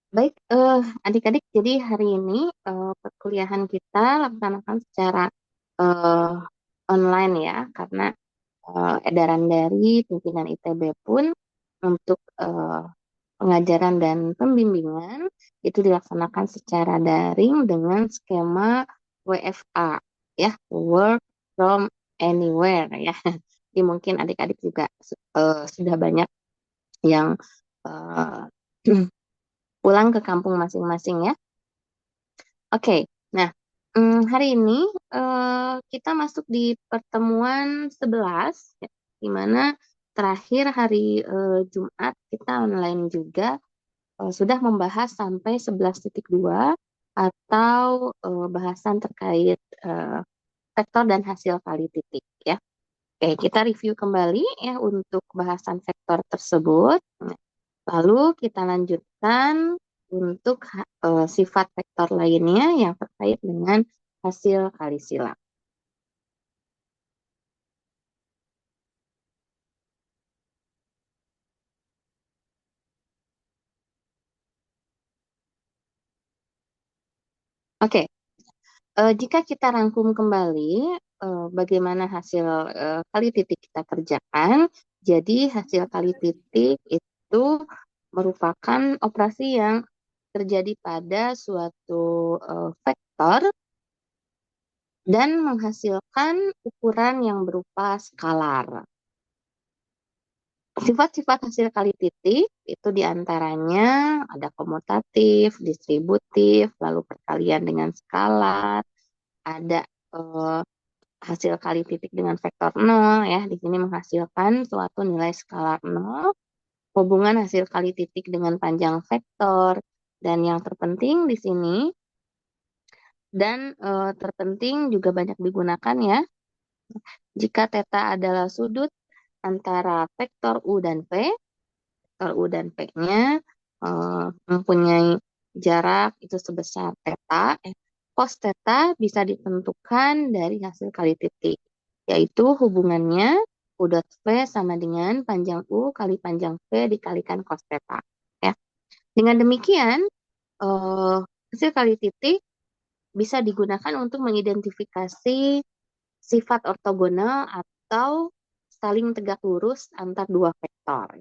Baik, adik-adik, jadi hari ini perkuliahan kita laksanakan secara eh, online ya, karena edaran dari pimpinan ITB pun untuk pengajaran dan pembimbingan itu dilaksanakan secara daring dengan skema WFA, ya, work from anywhere ya. Jadi mungkin adik-adik juga sudah banyak yang eh, pulang ke kampung masing-masing ya. Oke, nah hari ini kita masuk di pertemuan 11, ya, di mana terakhir hari Jumat kita online juga sudah membahas sampai 11.2 atau bahasan terkait eh, vektor dan hasil kali titik ya. Oke, kita review kembali ya untuk bahasan vektor tersebut. Lalu kita lanjutkan untuk sifat vektor lainnya yang terkait dengan hasil kali silang. Oke, jika kita rangkum kembali bagaimana hasil kali titik kita kerjakan, jadi hasil kali titik itu merupakan operasi yang terjadi pada suatu vektor dan menghasilkan ukuran yang berupa skalar. Sifat-sifat hasil kali titik itu diantaranya ada komutatif, distributif, lalu perkalian dengan skalar, ada eh, hasil kali titik dengan vektor 0 ya, di sini menghasilkan suatu nilai skalar 0, hubungan hasil kali titik dengan panjang vektor, dan yang terpenting di sini dan terpenting juga banyak digunakan ya, jika theta adalah sudut antara vektor U dan P, vektor U dan P-nya mempunyai jarak itu sebesar theta, cos theta bisa ditentukan dari hasil kali titik, yaitu hubungannya U dot V sama dengan panjang U kali panjang V dikalikan cos theta. Ya. Dengan demikian, hasil kali titik bisa digunakan untuk mengidentifikasi sifat ortogonal atau saling tegak lurus antar dua vektor.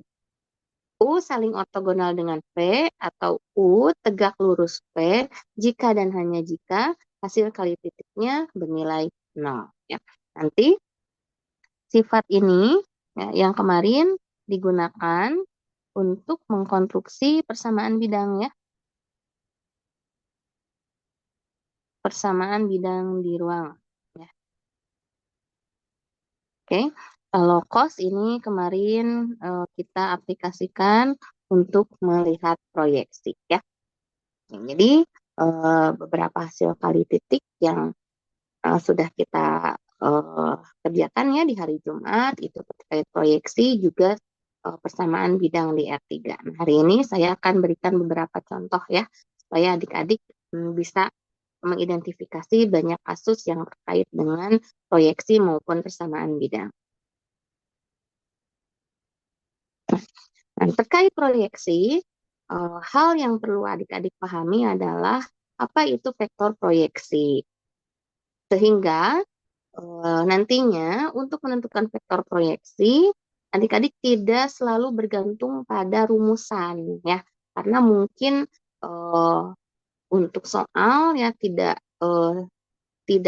U saling ortogonal dengan P atau U tegak lurus P jika dan hanya jika hasil kali titiknya bernilai 0. Ya. Nanti sifat ini ya, yang kemarin digunakan untuk mengkonstruksi persamaan bidang ya, persamaan bidang di ruang. Ya. Oke, kalau cos ini kemarin kita aplikasikan untuk melihat proyeksi ya. Jadi beberapa hasil kali titik yang sudah kita eh, kerjakan ya di hari Jumat itu terkait proyeksi juga persamaan bidang di R3. Nah, hari ini saya akan berikan beberapa contoh ya supaya adik-adik bisa mengidentifikasi banyak kasus yang terkait dengan proyeksi maupun persamaan bidang. Nah, terkait proyeksi, hal yang perlu adik-adik pahami adalah apa itu vektor proyeksi. Sehingga nantinya untuk menentukan vektor proyeksi, adik-adik tidak selalu bergantung pada rumusan ya, karena mungkin eh, untuk soal ya tidak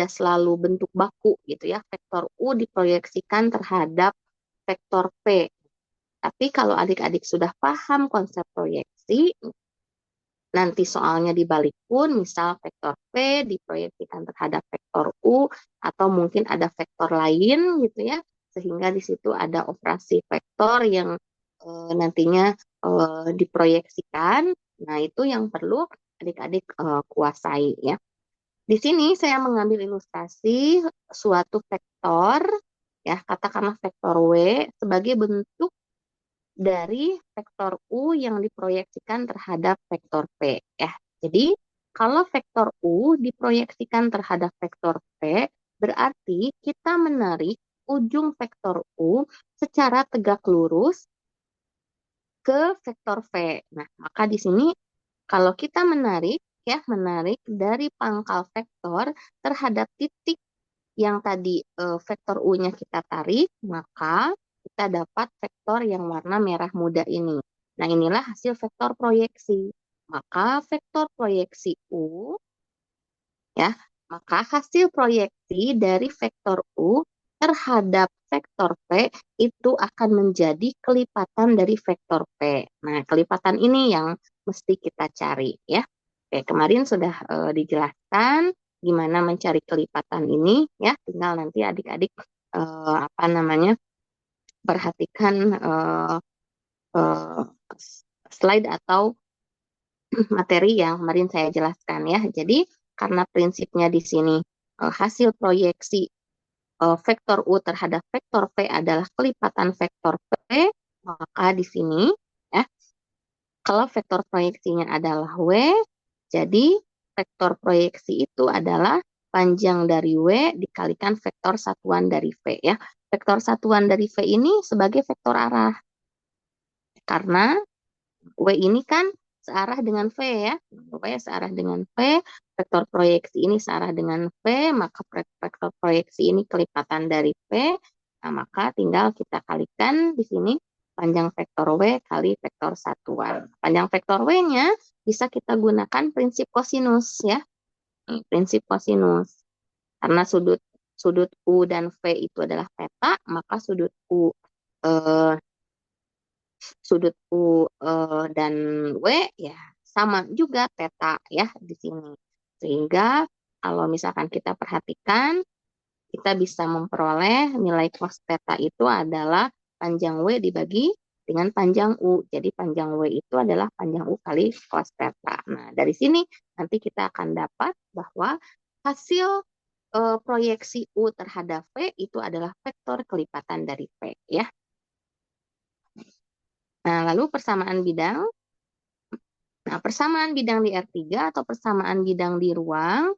selalu bentuk baku gitu ya. Vektor U diproyeksikan terhadap vektor P. Tapi kalau adik-adik sudah paham konsep proyeksi, nanti soalnya dibalik pun, misal vektor P diproyeksikan terhadap vektor U, atau mungkin ada vektor lain gitu ya, sehingga di situ ada operasi vektor yang nantinya diproyeksikan. Nah, itu yang perlu adik-adik kuasai ya. Di sini saya mengambil ilustrasi suatu vektor, ya katakanlah vektor W sebagai bentuk dari vektor U yang diproyeksikan terhadap vektor P ya. Jadi kalau vektor U diproyeksikan terhadap vektor P, berarti kita menarik ujung vektor U secara tegak lurus ke vektor V. Nah, maka di sini Kalau kita menarik, ya, menarik dari pangkal vektor terhadap titik yang tadi vektor U-nya kita tarik, maka kita dapat vektor yang warna merah muda ini. Nah, inilah hasil vektor proyeksi. Maka vektor proyeksi U, ya, maka hasil proyeksi dari vektor U terhadap vektor P itu akan menjadi kelipatan dari vektor P. Nah, kelipatan ini yang mesti kita cari, ya. Oke, kemarin sudah dijelaskan gimana mencari kelipatan ini, ya. Tinggal nanti adik-adik apa namanya, perhatikan eh, slide atau materi yang kemarin saya jelaskan, ya. Jadi karena prinsipnya di sini hasil proyeksi vektor U terhadap vektor P adalah kelipatan vektor P, maka di sini, ya, kalau vektor proyeksinya adalah W, jadi vektor proyeksi itu adalah panjang dari W dikalikan vektor satuan dari V, ya. Vektor satuan dari V ini sebagai vektor arah. Karena W ini kan searah dengan V, ya. W searah dengan V, vektor proyeksi ini searah dengan V, maka vektor proyeksi ini kelipatan dari V. Nah, maka tinggal kita kalikan di sini panjang vektor W kali vektor satuan. Panjang vektor W-nya bisa kita gunakan prinsip kosinus, ya. Nih, prinsip kosinus. Karena sudut sudut U dan V itu adalah theta, maka eh, sudut U dan W ya sama juga theta, ya, di sini. Sehingga kalau misalkan kita perhatikan, kita bisa memperoleh nilai cos theta itu adalah panjang W dibagi dengan panjang U. Jadi panjang W itu adalah panjang U kali cos theta. Nah, dari sini nanti kita akan dapat bahwa hasil proyeksi U terhadap V itu adalah vektor kelipatan dari V, ya. Nah, lalu persamaan bidang. Nah, persamaan bidang di R3 atau persamaan bidang di ruang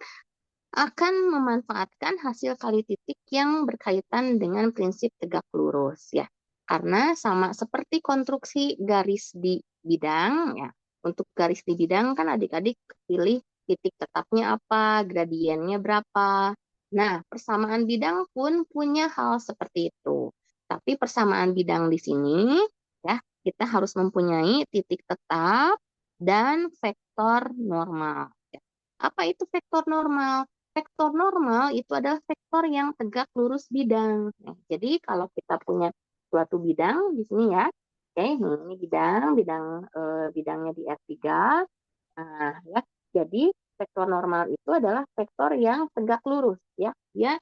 akan memanfaatkan hasil kali titik yang berkaitan dengan prinsip tegak lurus, ya. Karena sama seperti konstruksi garis di bidang, ya. Untuk garis di bidang kan adik-adik pilih titik tetapnya apa, gradiennya berapa. Nah, persamaan bidang pun punya hal seperti itu. Tapi persamaan bidang di sini, ya, kita harus mempunyai titik tetap dan vektor normal. Ya. Apa itu vektor normal? Vektor normal itu adalah vektor yang tegak lurus bidang. Nah, jadi kalau kita punya suatu bidang di sini, ya, oke, ini bidangnya di R3. Nah, ya, jadi vektor normal itu adalah vektor yang tegak lurus, ya. Dia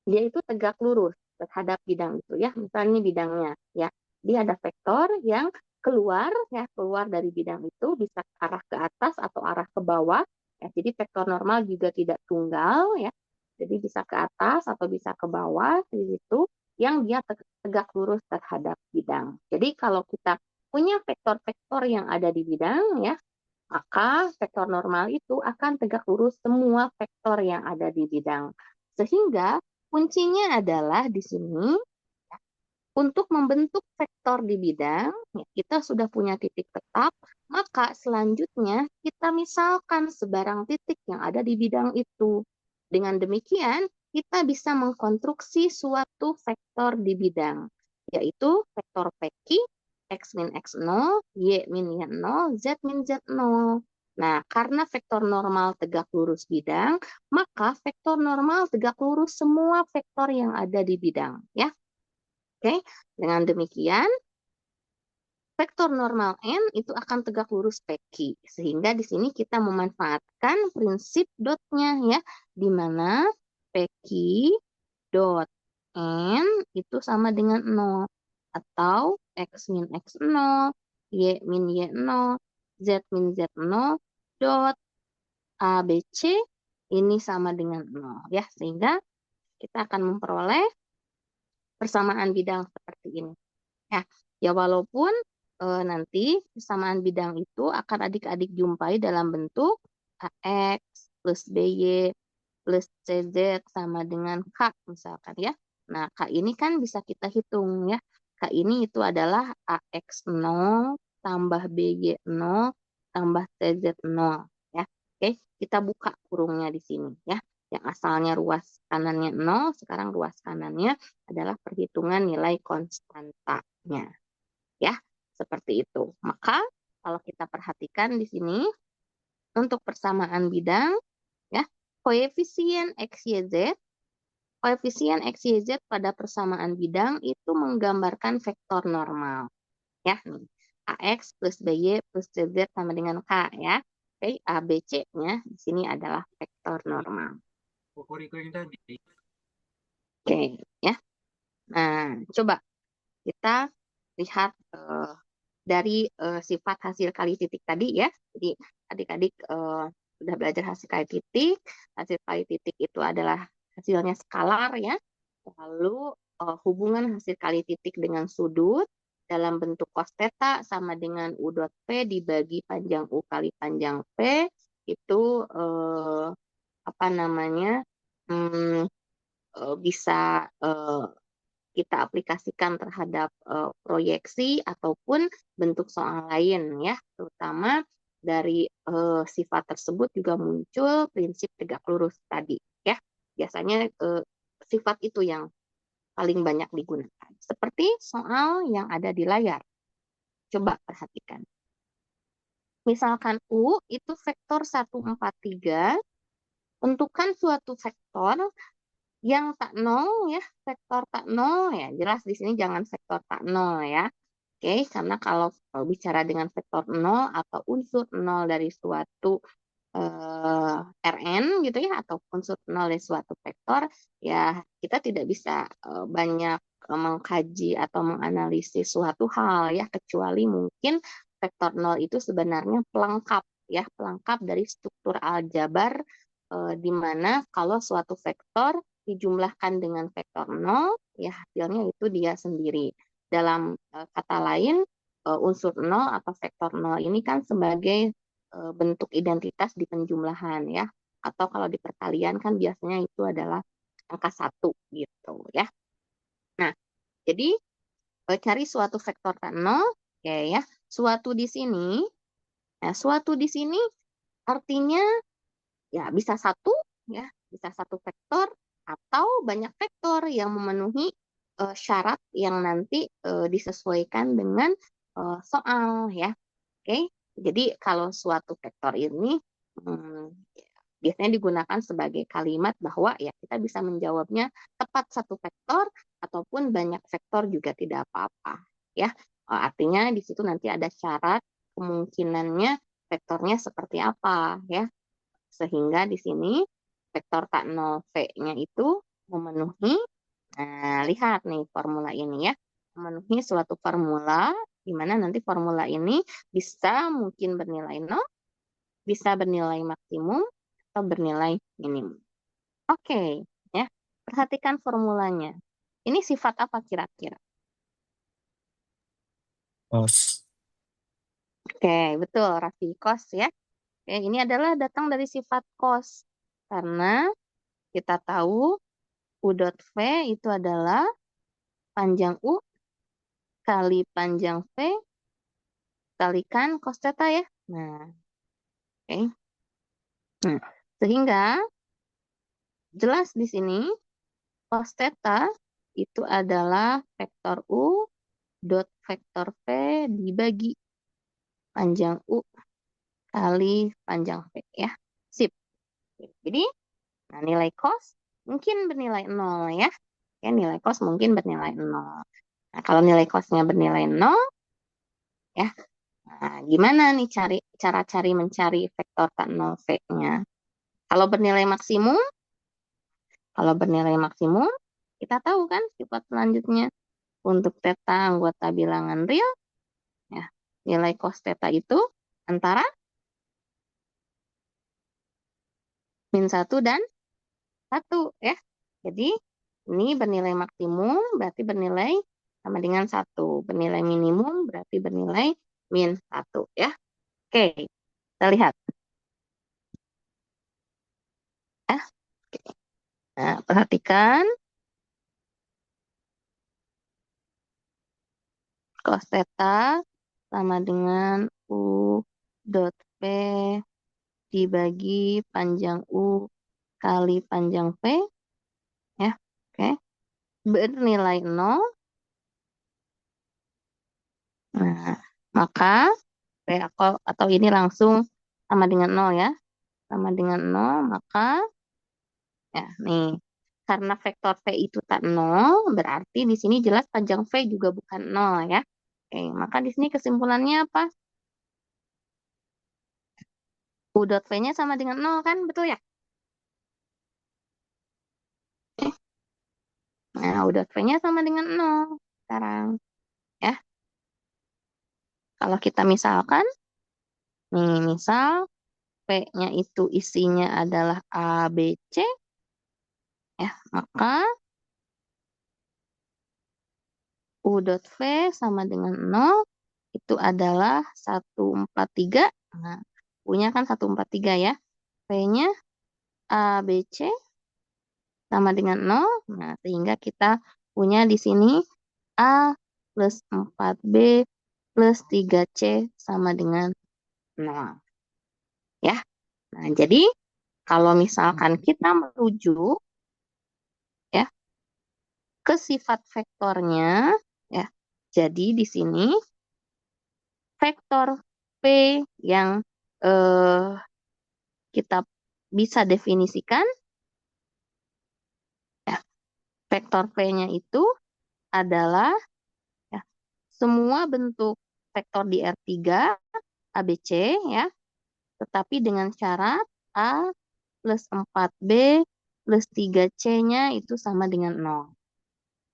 itu tegak lurus terhadap bidang itu, ya. Misalnya bidangnya, ya, dia ada vektor yang keluar, ya, keluar dari bidang itu bisa arah ke atas atau arah ke bawah, ya. Jadi vektor normal juga tidak tunggal, ya. Jadi bisa ke atas atau bisa ke bawah di situ yang dia tegak lurus terhadap bidang. Jadi kalau kita punya vektor-vektor yang ada di bidang, ya, maka vektor normal itu akan tegak lurus semua vektor yang ada di bidang. Sehingga kuncinya adalah di sini untuk membentuk vektor di bidang, ya, kita sudah punya titik tetap, maka selanjutnya kita misalkan sebarang titik yang ada di bidang itu. Dengan demikian, kita bisa mengkonstruksi suatu vektor di bidang, yaitu vektor PQ, X min X0, Y min Y0, Z min Z0. Nah, karena vektor normal tegak lurus bidang, maka vektor normal tegak lurus semua vektor yang ada di bidang, ya. Oke, dengan demikian vektor normal N itu akan tegak lurus PQ. Sehingga di sini kita memanfaatkan prinsip dotnya, ya, di mana PQ dot N itu sama dengan 0 atau X min X0, Y min Y0, Z min Z0 dot ABC ini sama dengan 0, ya. Sehingga kita akan memperoleh persamaan bidang seperti ini. Ya, ya, walaupun nanti persamaan bidang itu akan adik-adik jumpai dalam bentuk AX plus BY plus CZ sama dengan K misalkan, ya. Nah, K ini kan bisa kita hitung, ya. K ini itu adalah AX 0 tambah BY 0 ditambah TZ0 ya. Oke, kita buka kurungnya di sini ya. Yang asalnya ruas kanannya 0, sekarang ruas kanannya adalah perhitungan nilai konstantanya. Ya, seperti itu. Maka kalau kita perhatikan di sini untuk persamaan bidang ya, koefisien XYZ pada persamaan bidang itu menggambarkan vektor normal ya nih. AX plus BY plus CZ sama dengan K ya. Oke, ABC-nya di sini adalah vektor normal. Oke, ya. Nah, coba kita lihat dari sifat hasil kali titik tadi ya. Jadi adik-adik sudah belajar hasil kali titik. Hasil kali titik itu adalah hasilnya skalar ya. Lalu hubungan hasil kali titik dengan sudut dalam bentuk cos theta sama dengan U dot P dibagi panjang U kali panjang P itu apa namanya bisa kita aplikasikan terhadap proyeksi ataupun bentuk soal lain ya, terutama dari sifat tersebut juga muncul prinsip tegak lurus tadi ya. Biasanya sifat itu yang paling banyak digunakan. Seperti soal yang ada di layar. Coba perhatikan. Misalkan U itu vektor 143, tentukan suatu vektor yang tak nol ya, vektor tak nol ya, jelas di sini jangan vektor tak nol ya. Oke, karena kalau bicara dengan vektor nol atau unsur nol dari suatu Rn gitu ya, atau unsur nol dari suatu vektor, ya kita tidak bisa banyak mengkaji atau menganalisis suatu hal ya, kecuali mungkin vektor nol itu sebenarnya pelengkap ya, pelengkap dari struktur aljabar di mana kalau suatu vektor dijumlahkan dengan vektor nol, ya hasilnya itu dia sendiri. Dalam kata lain, unsur nol atau vektor nol ini kan sebagai bentuk identitas di penjumlahan ya. Atau kalau di perkalian kan biasanya itu adalah angka 1 gitu ya. Nah, jadi cari suatu vektor tak nol, ya ya. Suatu di sini artinya ya bisa satu ya, bisa satu vektor atau banyak vektor yang memenuhi syarat yang nanti disesuaikan dengan soal ya. Oke, jadi kalau suatu vektor ini biasanya digunakan sebagai kalimat bahwa ya kita bisa menjawabnya tepat satu vektor ataupun banyak vektor juga tidak apa-apa ya. Artinya di situ nanti ada syarat kemungkinannya vektornya seperti apa ya. Sehingga di sini vektor tak nol V-nya itu memenuhi, nah lihat nih formula ini ya, memenuhi suatu formula di mana nanti formula ini bisa mungkin bernilai nol, bisa bernilai maksimum, atau bernilai minimum. Oke, ya. Perhatikan formulanya. Ini sifat apa kira-kira? Cos. Oke, betul, rasi cos ya. Oke, ini adalah datang dari sifat cos. Karena kita tahu U dot V itu adalah panjang U kali panjang V kalikan cos theta ya. Nah, oke. Nah, sehingga jelas di sini cos theta itu adalah vektor U dot vektor V dibagi panjang U kali panjang V ya. Sip. Jadi, nah nilai cos mungkin bernilai 0 ya. Ya, nilai cos mungkin bernilai 0. Nah, kalau nilai cosnya bernilai 0 ya. Nah, gimana nih cara cari mencari vektor tak 0 V-nya? Kalau bernilai maksimum, kita tahu kan sifat selanjutnya untuk theta anggota bilangan real, ya, nilai cos theta itu antara -1 dan 1 ya. Jadi ini bernilai maksimum berarti bernilai sama dengan 1. Bernilai minimum berarti bernilai -1 ya. Oke, kita lihat. Ya. Nah, perhatikan cos theta sama dengan U dot dibagi panjang U kali panjang V, ya, oke, bernilai 0. Nah, maka V atau ini langsung sama dengan 0 ya, sama dengan 0, maka ya nih, karena vektor V itu tak 0, berarti di sini jelas panjang V juga bukan 0 ya. Oke, maka di sini kesimpulannya apa? U dot V-nya sama dengan 0 kan, betul ya? Nah, U dot V-nya sama dengan 0 sekarang. Ya, kalau kita misalkan, nih misal V-nya itu isinya adalah A, B, C, ya, maka U dot V sama dengan 0 itu adalah 143. Nah, U-nya kan 143 ya. V-nya A, B, C sama dengan 0. Nah, sehingga kita punya di sini A plus 4B plus 3C sama dengan 0. Ya. Nah, jadi kalau misalkan kita merujuk ya ke sifat vektornya, ya. Jadi di sini vektor P yang eh, kita bisa definisikan, ya, vektor P-nya itu adalah ya, semua bentuk vektor di R3 ABC ya, tetapi dengan syarat A plus 4B plus 3C-nya itu sama dengan 0.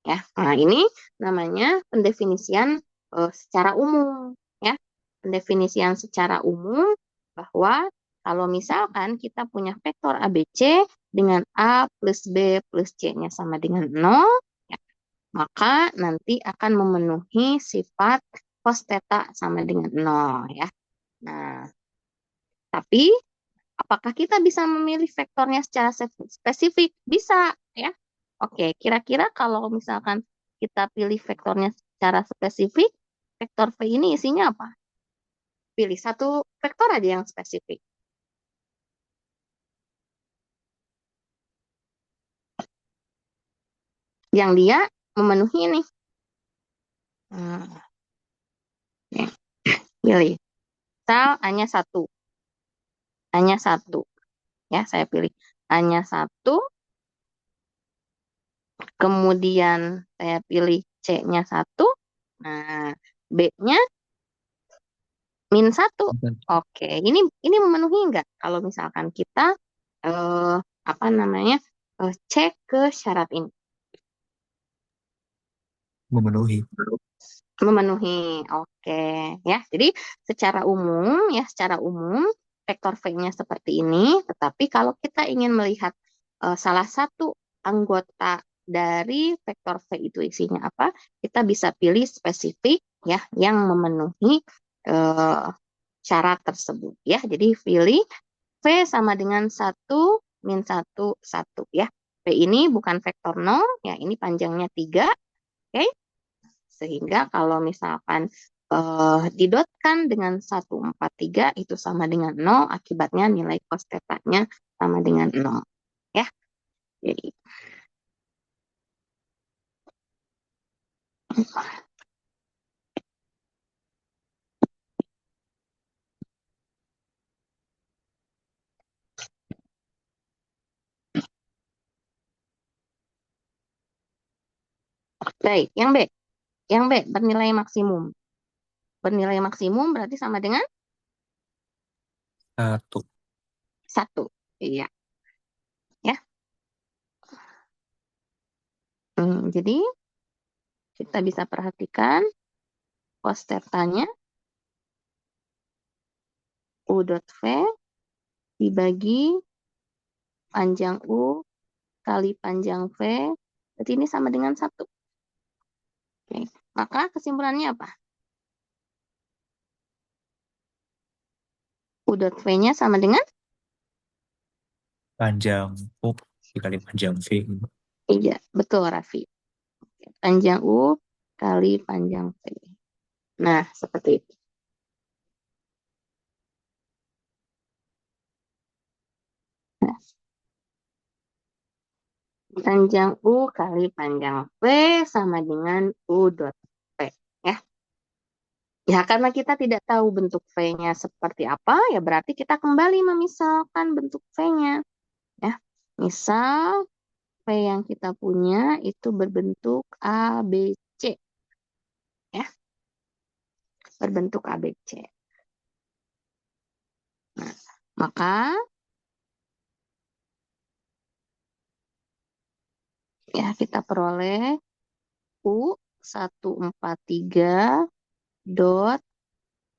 Ya, nah ini namanya pendefinisian secara umum ya. Pendefinisian secara umum bahwa kalau misalkan kita punya vektor ABC dengan A plus B plus C-nya sama dengan 0, ya, maka nanti akan memenuhi sifat cos theta sama dengan 0 ya. Nah, tapi apakah kita bisa memilih vektornya secara spesifik? Bisa, ya. Oke, kira-kira kalau misalkan kita pilih vektornya secara spesifik, vektor V ini isinya apa? Pilih satu vektor aja yang spesifik. Yang dia memenuhi ini. Nah, nih, pilih. Misal hanya satu. Hanya satu. Ya, saya pilih. Hanya satu. Kemudian saya pilih C-nya satu. Nah, B-nya min satu. Oke, ini memenuhi enggak kalau misalkan kita apa namanya cek ke syarat ini? Memenuhi. Memenuhi. Oke, ya. Jadi secara umum vektor V-nya seperti ini, tetapi kalau kita ingin melihat salah satu anggota dari vektor V itu isinya apa, kita bisa pilih spesifik ya yang memenuhi eh, syarat tersebut ya. Jadi pilih V sama dengan 1 min 1 1 ya. V ini bukan vektor 0 ya, ini panjangnya 3. Oke. Sehingga kalau misalkan didotkan dengan 143 itu sama dengan 0, akibatnya nilai cos theta-nya sama dengan 0 ya. Jadi baik, yang B. Yang B bernilai maksimum. Bernilai maksimum berarti sama dengan Satu. 1. Iya, ya. Jadi kita bisa perhatikan cos theta-nya U dot V dibagi panjang U kali panjang V, berarti ini sama dengan 1. Oke. Maka kesimpulannya apa? U dot V-nya sama dengan? Panjang U dikali panjang V. Iya, betul Raffi. Panjang U kali panjang V. Nah, seperti itu. Panjang U kali panjang V sama dengan U dot V. Ya. Ya, karena kita tidak tahu bentuk V-nya seperti apa, ya berarti kita kembali memisalkan bentuk V-nya. Ya. Misal V yang kita punya itu berbentuk ABC. Ya, berbentuk ABC. Nah, maka ya kita peroleh U143 dot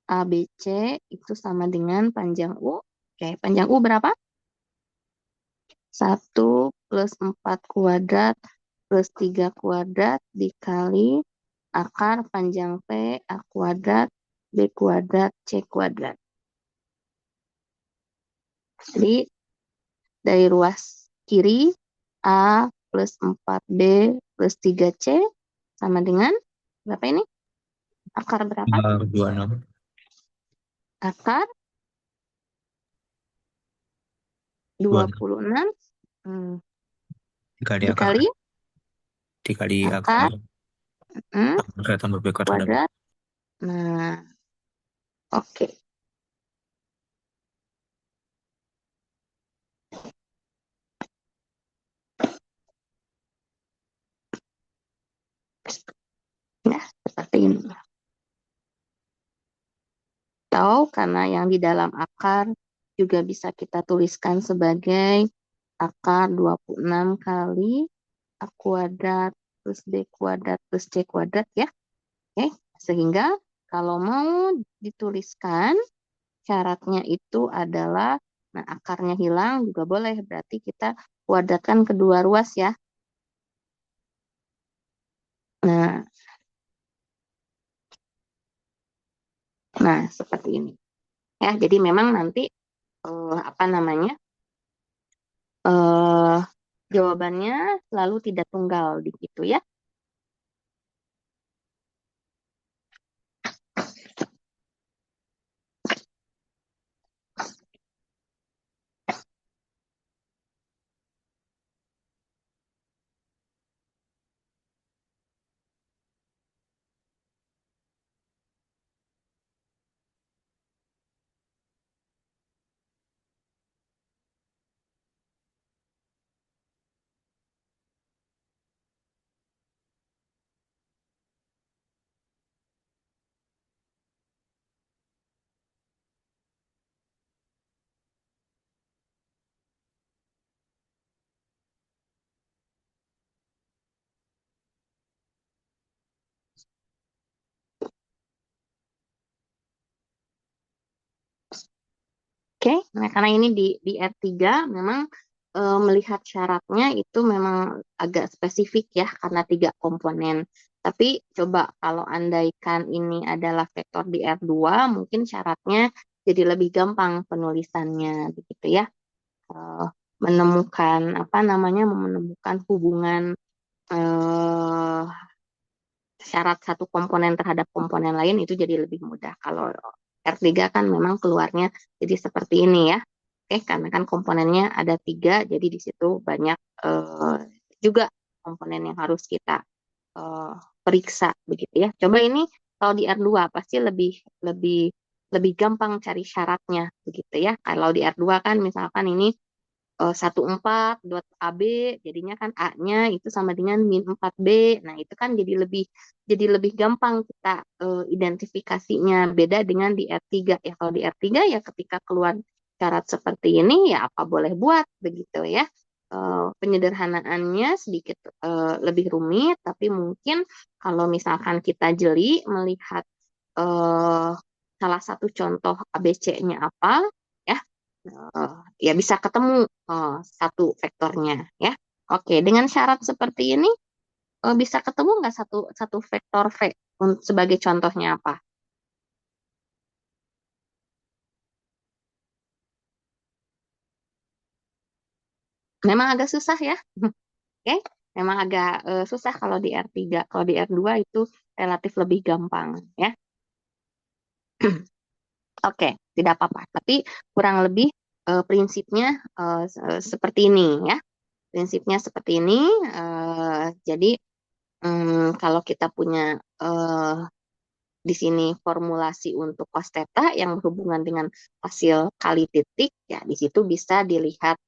ABC itu sama dengan panjang U. Oke, panjang U berapa? 1 + 4 kuadrat plus 3 kuadrat dikali akar panjang P A kuadrat B kuadrat C kuadrat. Jadi dari ruas kiri A plus 4B plus 3C sama dengan berapa ini? Akar berapa? 26. Akar 26 Dikali akar. dikali Dikali akar akar. hmm, Akar tambah B kuadrat tambah B. kuadrat. Nah, oke. Ya, seperti ini. Atau karena yang di dalam akar juga bisa kita tuliskan sebagai akar 26 kali A kuadrat plus B kuadrat plus C kuadrat ya. Oke, sehingga kalau mau dituliskan syaratnya itu adalah, nah akarnya hilang juga boleh, berarti kita kuadratkan kedua ruas ya. Nah, nah seperti ini. Ya, jadi memang nanti apa namanya? eh jawabannya selalu tidak tunggal di situ ya. Oke, nah karena ini di R3 memang melihat syaratnya itu memang agak spesifik ya karena 3 komponen. Tapi coba kalau andaikan ini adalah vektor di R2, mungkin syaratnya jadi lebih gampang penulisannya begitu ya. Eh, menemukan apa namanya menemukan hubungan eh, syarat satu komponen terhadap komponen lain itu jadi lebih mudah. Kalau R3 kan memang keluarnya jadi seperti ini ya. Oke, karena kan komponennya ada 3, jadi di situ banyak juga komponen yang harus kita eh, periksa begitu ya. Coba ini kalau di R2 pasti lebih lebih lebih gampang cari syaratnya begitu ya. Kalau di R2 kan misalkan ini 14 dot AB jadinya kan A-nya itu sama dengan -4B. Nah, itu kan jadi lebih gampang kita identifikasinya beda dengan di R3 ya. Kalau di R3 ya ketika keluar syarat seperti ini ya apa boleh buat begitu ya. Penyederhanaannya sedikit lebih rumit tapi mungkin kalau misalkan kita jeli melihat eh, salah satu contoh ABC-nya apa ya eh, ya bisa ketemu satu vektornya ya. Oke, dengan syarat seperti ini bisa ketemu nggak satu satu vektor V sebagai contohnya apa? Memang agak susah ya. Oke, memang agak susah kalau di R3. Kalau di R2 itu relatif lebih gampang ya. Oke, tidak apa-apa. Tapi kurang lebih prinsipnya seperti ini ya. prinsipnya seperti ini. Jadi kalau kita punya di sini formulasi untuk cos theta yang berhubungan dengan hasil kali titik, ya di situ bisa dilihat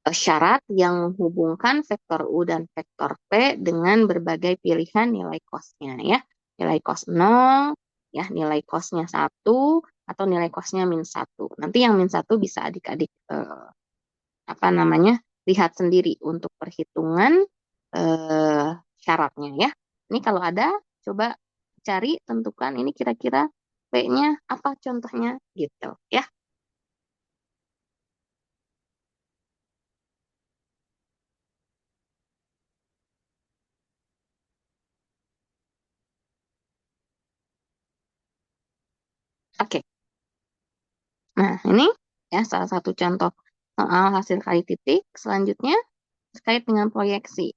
syarat yang menghubungkan vektor U dan vektor V dengan berbagai pilihan nilai cosnya ya. Nilai cos 0, ya nilai cosnya 1, atau nilai cosnya min 1. Nanti yang min 1 bisa adik-adik apa namanya lihat sendiri untuk perhitungan eh, syaratnya ya. Ini kalau ada, coba cari, tentukan ini kira-kira P-nya apa contohnya gitu ya. Oke. Nah, ini ya salah satu contoh soal hasil kali titik. Selanjutnya terkait dengan proyeksi.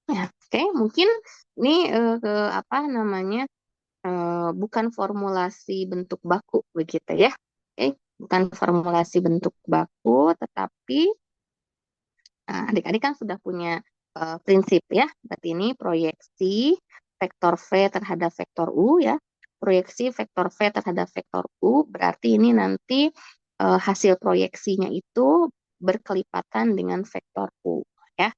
Ya, oke, mungkin ini ke apa namanya bukan formulasi bentuk baku begitu ya. Oke, bukan formulasi bentuk baku, tetapi adik-adik kan sudah punya prinsip ya. Berarti ini proyeksi vektor V terhadap vektor U ya. Proyeksi vektor V terhadap vektor U berarti ini nanti hasil proyeksinya itu berkelipatan dengan vektor U ya.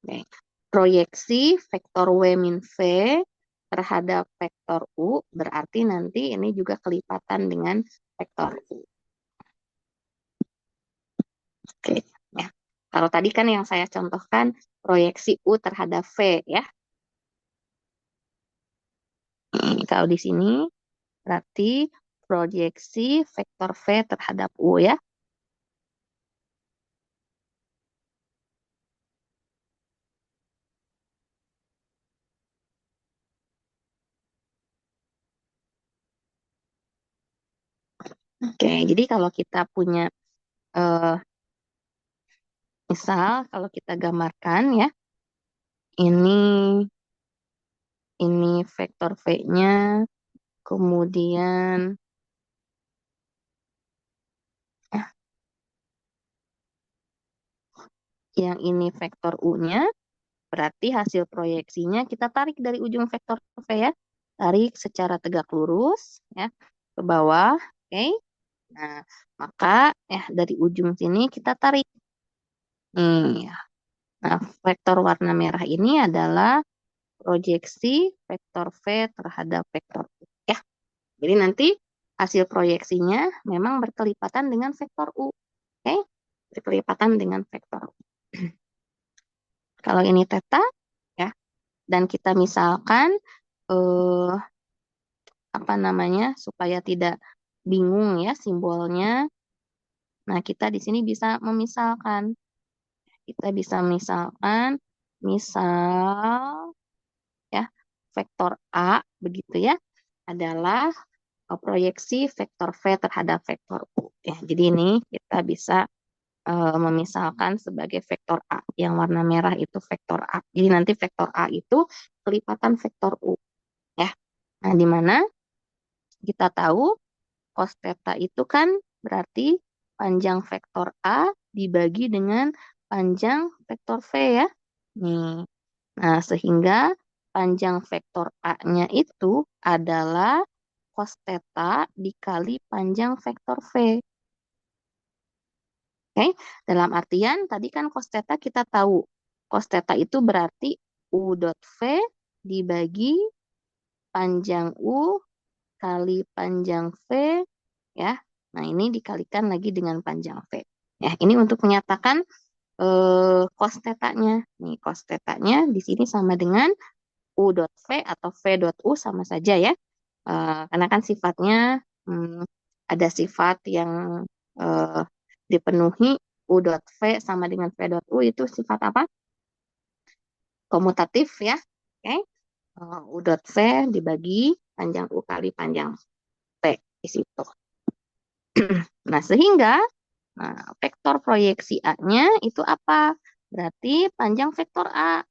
Oke. Proyeksi vektor W min V terhadap vektor U berarti nanti ini juga kelipatan dengan vektor U. Oke, ya. Kalau tadi kan yang saya contohkan proyeksi U terhadap V ya. Kalau di sini berarti proyeksi vektor V terhadap U ya. Oke, jadi kalau kita punya eh, misal kalau kita gambarkan ya, ini ini vektor V-nya, kemudian eh, yang ini vektor U-nya, berarti hasil proyeksinya kita tarik dari ujung vektor V ya. Tarik secara tegak lurus ya ke bawah. Oke. Nah, maka ya dari ujung sini kita tarik. Nih, ya. Nah, vektor warna merah ini adalah proyeksi vektor V terhadap vektor U ya. Jadi nanti hasil proyeksinya memang berkelipatan dengan vektor U. Oke? Berkelipatan dengan vektor U. Kalau ini theta ya, dan kita misalkan eh, apa namanya supaya tidak bingung ya simbolnya. Nah, kita di sini bisa memisalkan. Kita bisa misalkan misal ya vektor A begitu ya adalah proyeksi vektor V terhadap vektor U. Ya, jadi ini kita bisa memisalkan sebagai vektor A. Yang warna merah itu vektor A. Jadi nanti vektor A itu kelipatan vektor U. Ya. Nah, di mana kita tahu cos theta itu kan berarti panjang vektor A dibagi dengan panjang vektor V ya. Nih. Nah, sehingga panjang vektor A-nya itu adalah cos theta dikali panjang vektor V. Oke, dalam artian tadi kan cos theta kita tahu. Cos theta itu berarti U dot V dibagi panjang U kali panjang V ya. Nah, ini dikalikan lagi dengan panjang V. Ya, ini untuk menyatakan cos theta-nya. Nih, cos theta-nya di sini sama dengan U dot V atau V dot U sama saja ya. Karena kan sifatnya ada sifat yang eh, dipenuhi U dot V sama dengan V dot U itu sifat apa? Komutatif ya. Oke. U dot V dibagi panjang U kali panjang V di situ. Nah, sehingga vektor proyeksi A-nya itu apa? Berarti panjang vektor A.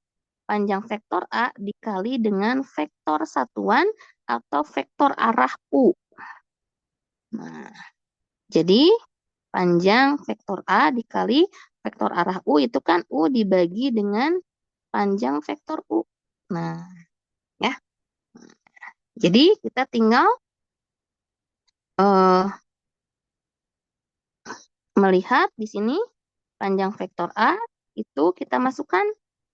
Panjang vektor A dikali dengan vektor satuan atau vektor arah U. Nah, jadi panjang vektor A dikali vektor arah U itu kan U dibagi dengan panjang vektor U. Nah, ya. Jadi kita tinggal eh, melihat di sini panjang vektor A itu kita masukkan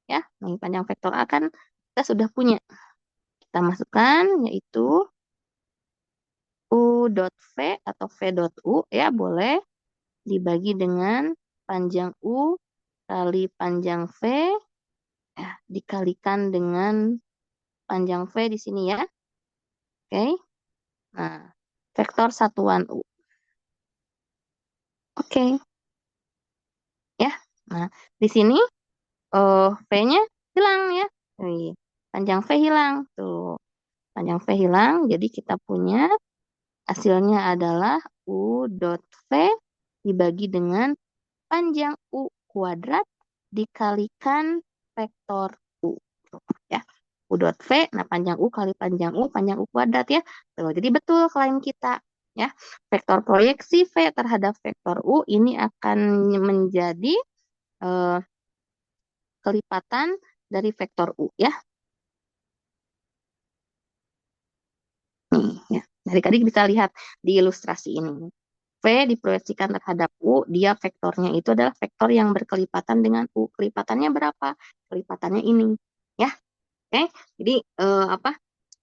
ya. Nih panjang vektor A kan kita sudah punya. Kita masukkan yaitu U dot V atau V dot U ya boleh dibagi dengan panjang U kali panjang V ya, dikalikan dengan panjang V di sini ya. Oke. Nah, vektor satuan U. Oke, ya. Nah, di sini V-nya hilang ya. Wih, panjang V hilang. Tuh, panjang V hilang. Jadi kita punya hasilnya adalah U dot V dibagi dengan panjang U kuadrat dikalikan vektor U. Tuh, ya. U dot V, nah panjang U kali panjang U kuadrat ya. Tuh, jadi betul klaim kita. Ya, vektor proyeksi V terhadap vektor U ini akan menjadi eh, kelipatan dari vektor U ya. Nih, ya. Dari tadi bisa lihat di ilustrasi ini. V diproyeksikan terhadap U, dia vektornya itu adalah vektor yang berkelipatan dengan U. Kelipatannya berapa? Kelipatannya ini. Ya, oke. Jadi apa?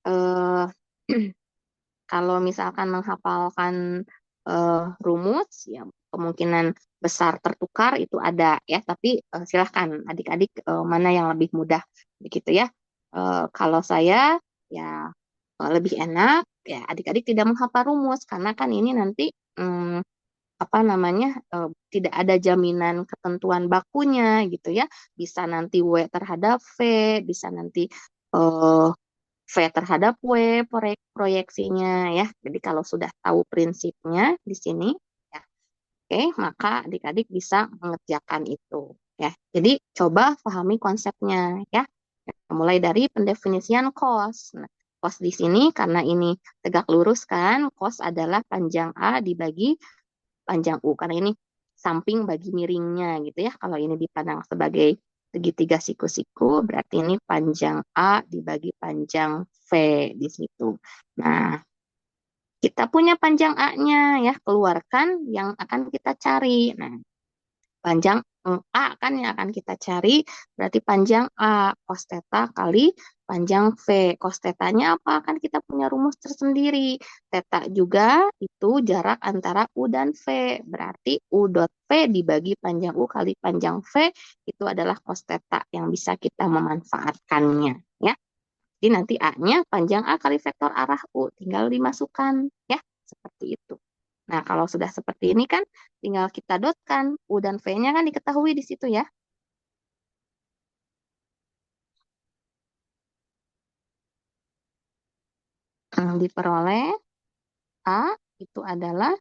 Eh, kalau misalkan menghafalkan rumus, ya kemungkinan besar tertukar itu ada ya. Tapi silahkan adik-adik mana yang lebih mudah begitu ya. Kalau saya ya lebih enak ya adik-adik tidak menghafal rumus karena kan ini nanti apa namanya tidak ada jaminan ketentuan bakunya gitu ya. Bisa nanti W terhadap V, bisa nanti eh, V terhadap W proyeksinya ya. Jadi kalau sudah tahu prinsipnya di sini ya, oke, maka adik-adik bisa mengerjakan itu ya. Jadi coba pahami konsepnya ya. Mulai dari pendefinisian cos. Nah, cos di sini karena ini tegak lurus kan, cos adalah panjang A dibagi panjang U karena ini samping bagi miringnya gitu ya. Kalau ini dipandang sebagai segitiga siku-siku, berarti ini panjang A dibagi panjang V di situ. Nah, kita punya panjang A-nya ya, keluarkan yang akan kita cari. Nah, panjang A kan yang akan kita cari, berarti panjang A, cos theta kali panjang V. Cos theta-nya apa? Kan kita punya rumus tersendiri. Theta juga itu jarak antara U dan V. Berarti U dot V dibagi panjang U kali panjang V, itu adalah cos theta yang bisa kita memanfaatkannya. Ya. Jadi nanti A-nya panjang A kali vektor arah U, tinggal dimasukkan. Ya, seperti itu. Nah, kalau sudah seperti ini kan tinggal kita dotkan. U dan V-nya kan diketahui di situ ya. Diperoleh A itu adalah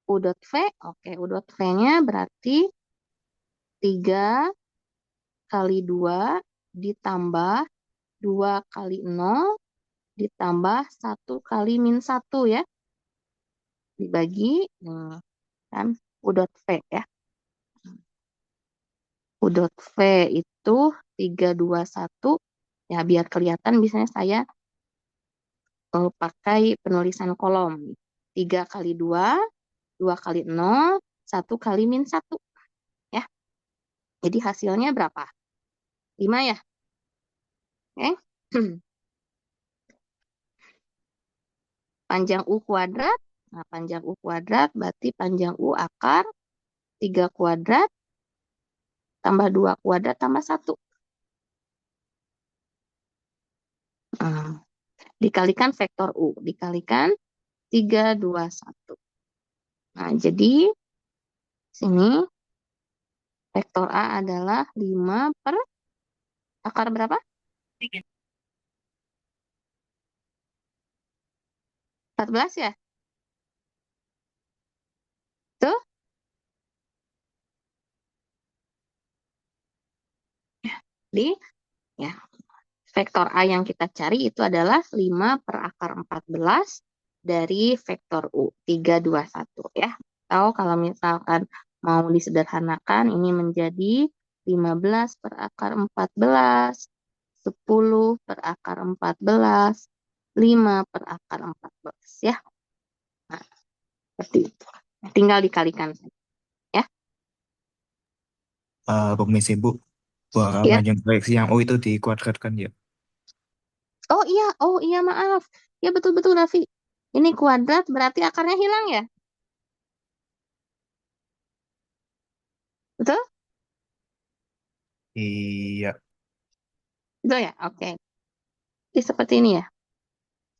U dot V. Oke, U dot V-nya berarti 3 kali 2 ditambah 2 kali 0 ditambah 1 kali -1 ya. Dibagi kan U dot V ya. U dot V itu 321. Ya, biar kelihatan biasanya saya pakai penulisan kolom. 3 kali 2, 2 kali 0, 1 kali -1. Ya. Jadi hasilnya berapa? 5 ya? Oke. Panjang U kuadrat. Nah, panjang U kuadrat berarti panjang U akar 3 kuadrat tambah 2 kuadrat tambah 1. Dikalikan vektor U. Dikalikan 321. Nah, jadi sini vektor A adalah 5 per akar berapa? 14 ya? Tuh. Di ya, vektor A yang kita cari itu adalah 5 per akar 14 dari vektor U, 3, 2, 1 ya. Atau kalau misalkan mau disederhanakan, ini menjadi 15 per akar 14, 10 per akar 14, 5 per akar 14 ya. Nah, seperti itu. Tinggal dikalikan ya. Permisi Bu, buat Ya. panjang proyeksi yang O itu dikuadratkan ya. Oh iya maaf. Ya betul-betul Raffi. Ini kuadrat berarti akarnya hilang ya? Betul? Iya. Betul ya? Oke. Jadi seperti ini ya.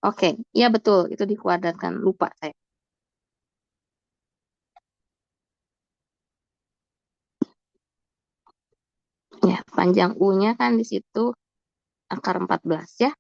Oke, iya betul. Itu dikuadratkan. Lupa saya. Ya, panjang U-nya kan di situ akar 14 ya.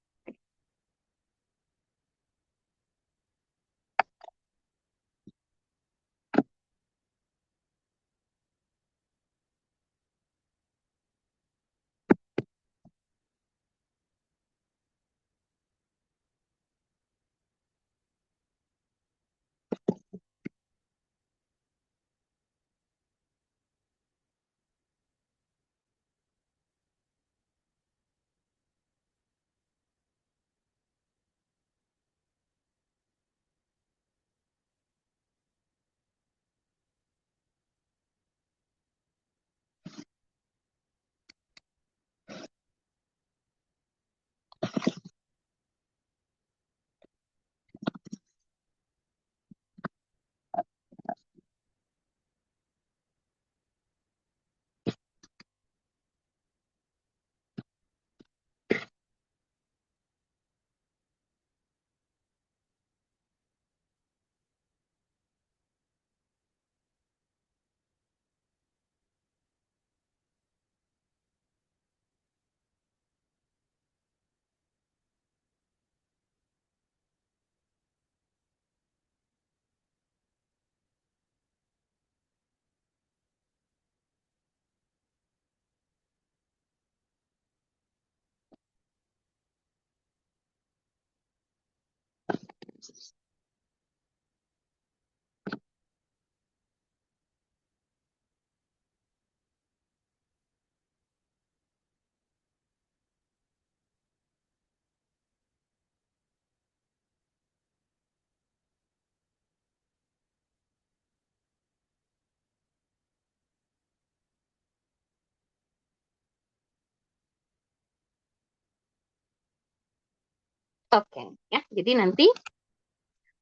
Oke, ya. Jadi nanti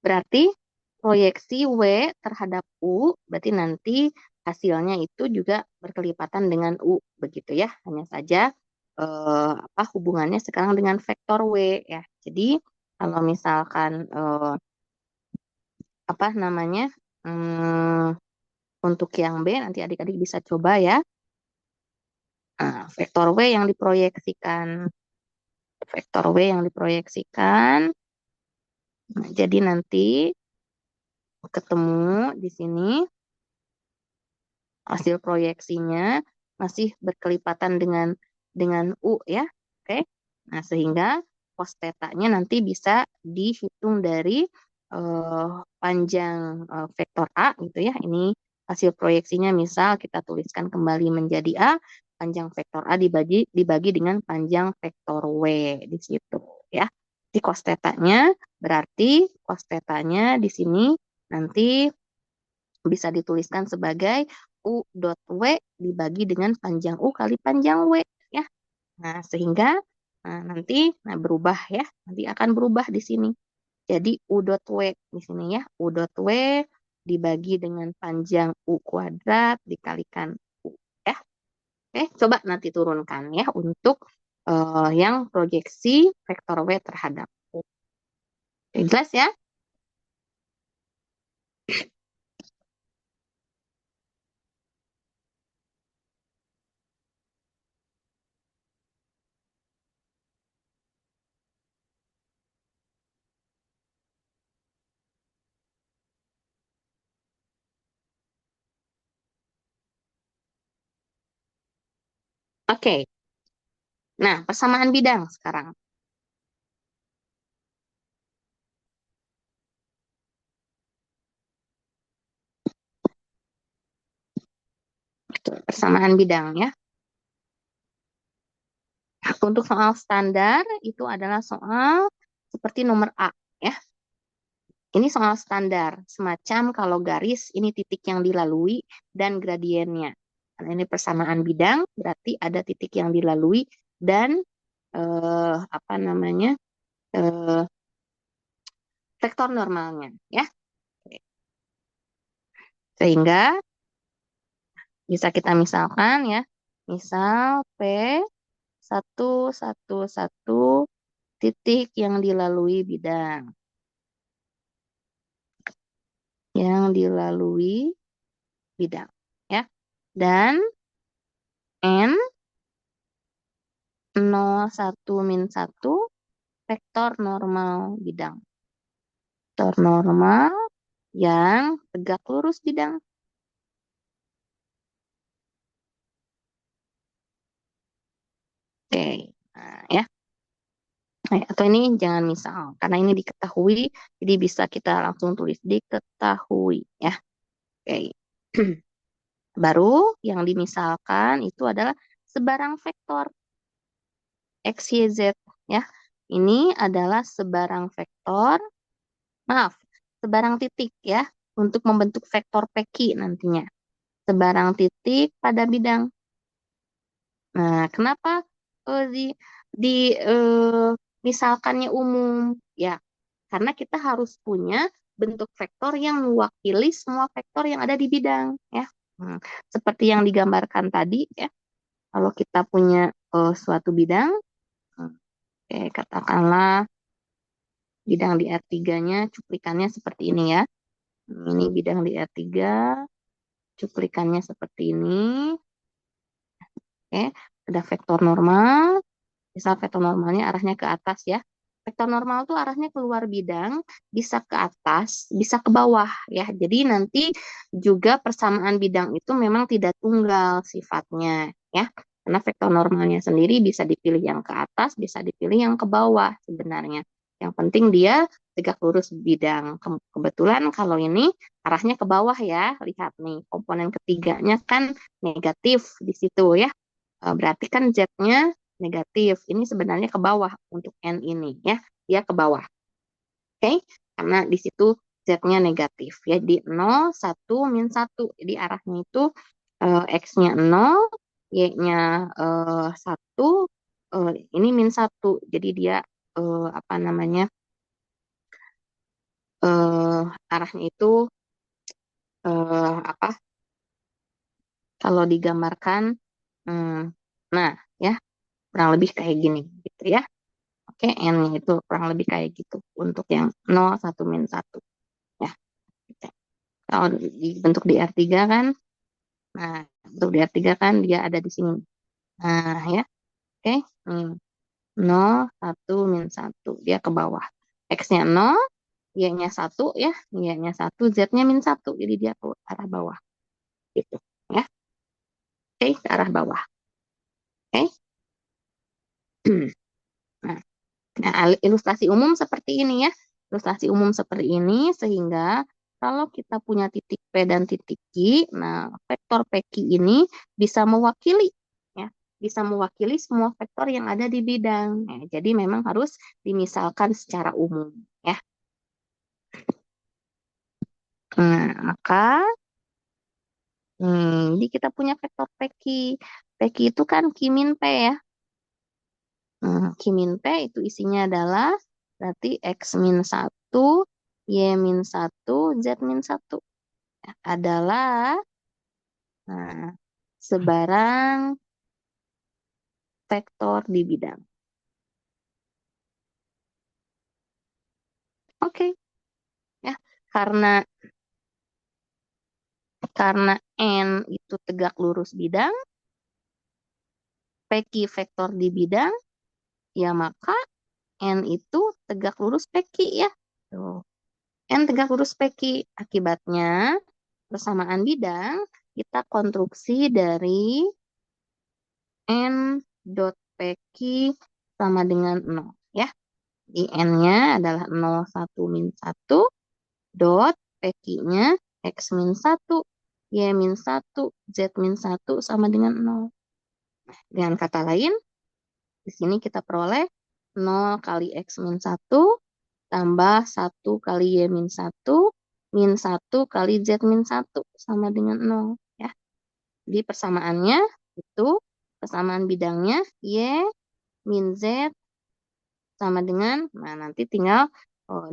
berarti proyeksi W terhadap U, berarti nanti hasilnya itu juga berkelipatan dengan U, begitu ya. Hanya saja apa hubungannya sekarang dengan vektor W ya. Jadi kalau misalkan apa namanya untuk yang B nanti adik-adik bisa coba ya. Nah, vektor W yang diproyeksikan. Nah, jadi nanti ketemu di sini hasil proyeksinya masih berkelipatan dengan U ya. Oke. Nah, sehingga cos tetanya nanti bisa dihitung dari panjang vektor A gitu ya. Ini hasil proyeksinya misal kita tuliskan kembali menjadi A, panjang vektor A dibagi dengan panjang vektor W di situ ya. Di cos tetanya berarti cos tetanya di sini nanti bisa dituliskan sebagai U dot W dibagi dengan panjang U kali panjang W ya. Nah, sehingga berubah ya. Nanti akan berubah di sini. Jadi U dot W di sini ya. U dot W dibagi dengan panjang U kuadrat dikalikan U ya. Oke, coba nanti turunkan ya untuk yang proyeksi vektor W terhadap U. Oke, jelas ya? Oke. Nah, persamaan bidang sekarang. persamaan bidang ya. Untuk soal standar itu adalah soal seperti nomor A ya. Ini soal standar, semacam kalau garis ini titik yang dilalui dan gradiennya. Karena ini persamaan bidang, berarti ada titik yang dilalui dan apa namanya vektor normalnya, ya. Sehingga bisa kita misalkan ya, misal P 1, 1, 1 titik yang dilalui bidang, ya. Dan N 0, 1, -1 vektor normal bidang. Vektor normal yang tegak lurus bidang. Oke, nah, ya. Atau ini jangan misal, karena ini diketahui, jadi bisa kita langsung tulis diketahui, ya. Oke. Baru yang dimisalkan itu adalah sebarang vektor X, Y, Z, ya. Ini adalah sebarang vektor, maaf, sebarang titik, ya, untuk membentuk vektor PQ nantinya. Sebarang titik pada bidang. Nah, kenapa misalkannya umum? Ya, karena kita harus punya bentuk vektor yang mewakili semua vektor yang ada di bidang, ya. Seperti yang digambarkan tadi, ya. Kalau kita punya suatu bidang, katakanlah bidang di R3-nya cuplikannya seperti ini ya. Ini bidang di R3, cuplikannya seperti ini. Oke, ada vektor normal. Misal vektor normalnya arahnya ke atas ya. Vektor normal tuh arahnya keluar bidang, bisa ke atas, bisa ke bawah ya. Jadi nanti juga persamaan bidang itu memang tidak tunggal sifatnya ya. Karena vektor normalnya sendiri bisa dipilih yang ke atas, bisa dipilih yang ke bawah sebenarnya. Yang penting dia tegak lurus bidang. Kebetulan kalau ini arahnya ke bawah ya. Lihat nih, komponen ketiganya kan negatif di situ ya. Berarti kan Z-nya negatif. Ini sebenarnya ke bawah untuk N ini ya. Dia ke bawah. Oke? Karena di situ Z-nya negatif. Ya, di 0, 1, min 1. Jadi arahnya itu X-nya 0, Y-nya 1, ini min 1. Jadi dia apa namanya? Arahnya itu apa? Kalau digambarkan nah, ya, kurang lebih kayak gini gitu ya. Oke, N-nya itu kurang lebih kayak gitu untuk yang 0, 1, min 1. Ya, gitu. Kalau dibentuk di R3 kan, nah, bentuk di R3 kan dia ada di sini. Nah, ya, oke. 0, 1, min 1. Dia ke bawah. X-nya 0, Y-nya 1 ya. Y-nya 1, Z-nya min 1. Jadi dia ke arah bawah. Gitu. Ya, oke, ke arah bawah. Oke. Nah, ilustrasi umum seperti ini ya. Ilustrasi umum seperti ini sehingga kalau kita punya titik P dan titik Q, nah vektor PQ ini bisa mewakili ya, bisa mewakili semua vektor yang ada di bidang. Ya, jadi memang harus dimisalkan secara umum ya. Nah, maka jadi kita punya vektor PQ. PQ itu kan Q min P ya. Q min P itu isinya adalah berarti X min 1, Y min 1, Z min 1. Adalah nah, sebarang vektor di bidang. Oke, ya. Karena N itu tegak lurus bidang, PQ vektor di bidang, ya maka N itu tegak lurus PQ ya. Tuh. N tegak lurus PQ. Akibatnya persamaan bidang kita konstruksi dari N dot PQ sama dengan 0 ya. Di N-nya adalah 0, 1, min 1 dot PQ-nya X min 1 Y-1, Z-1 sama dengan 0. Dengan kata lain, di sini kita peroleh 0 kali X-1 tambah 1 kali Y-1 min 1 kali Z-1 sama dengan 0. Ya. Jadi persamaannya itu, persamaan bidangnya Y min Z sama dengan, nah nanti tinggal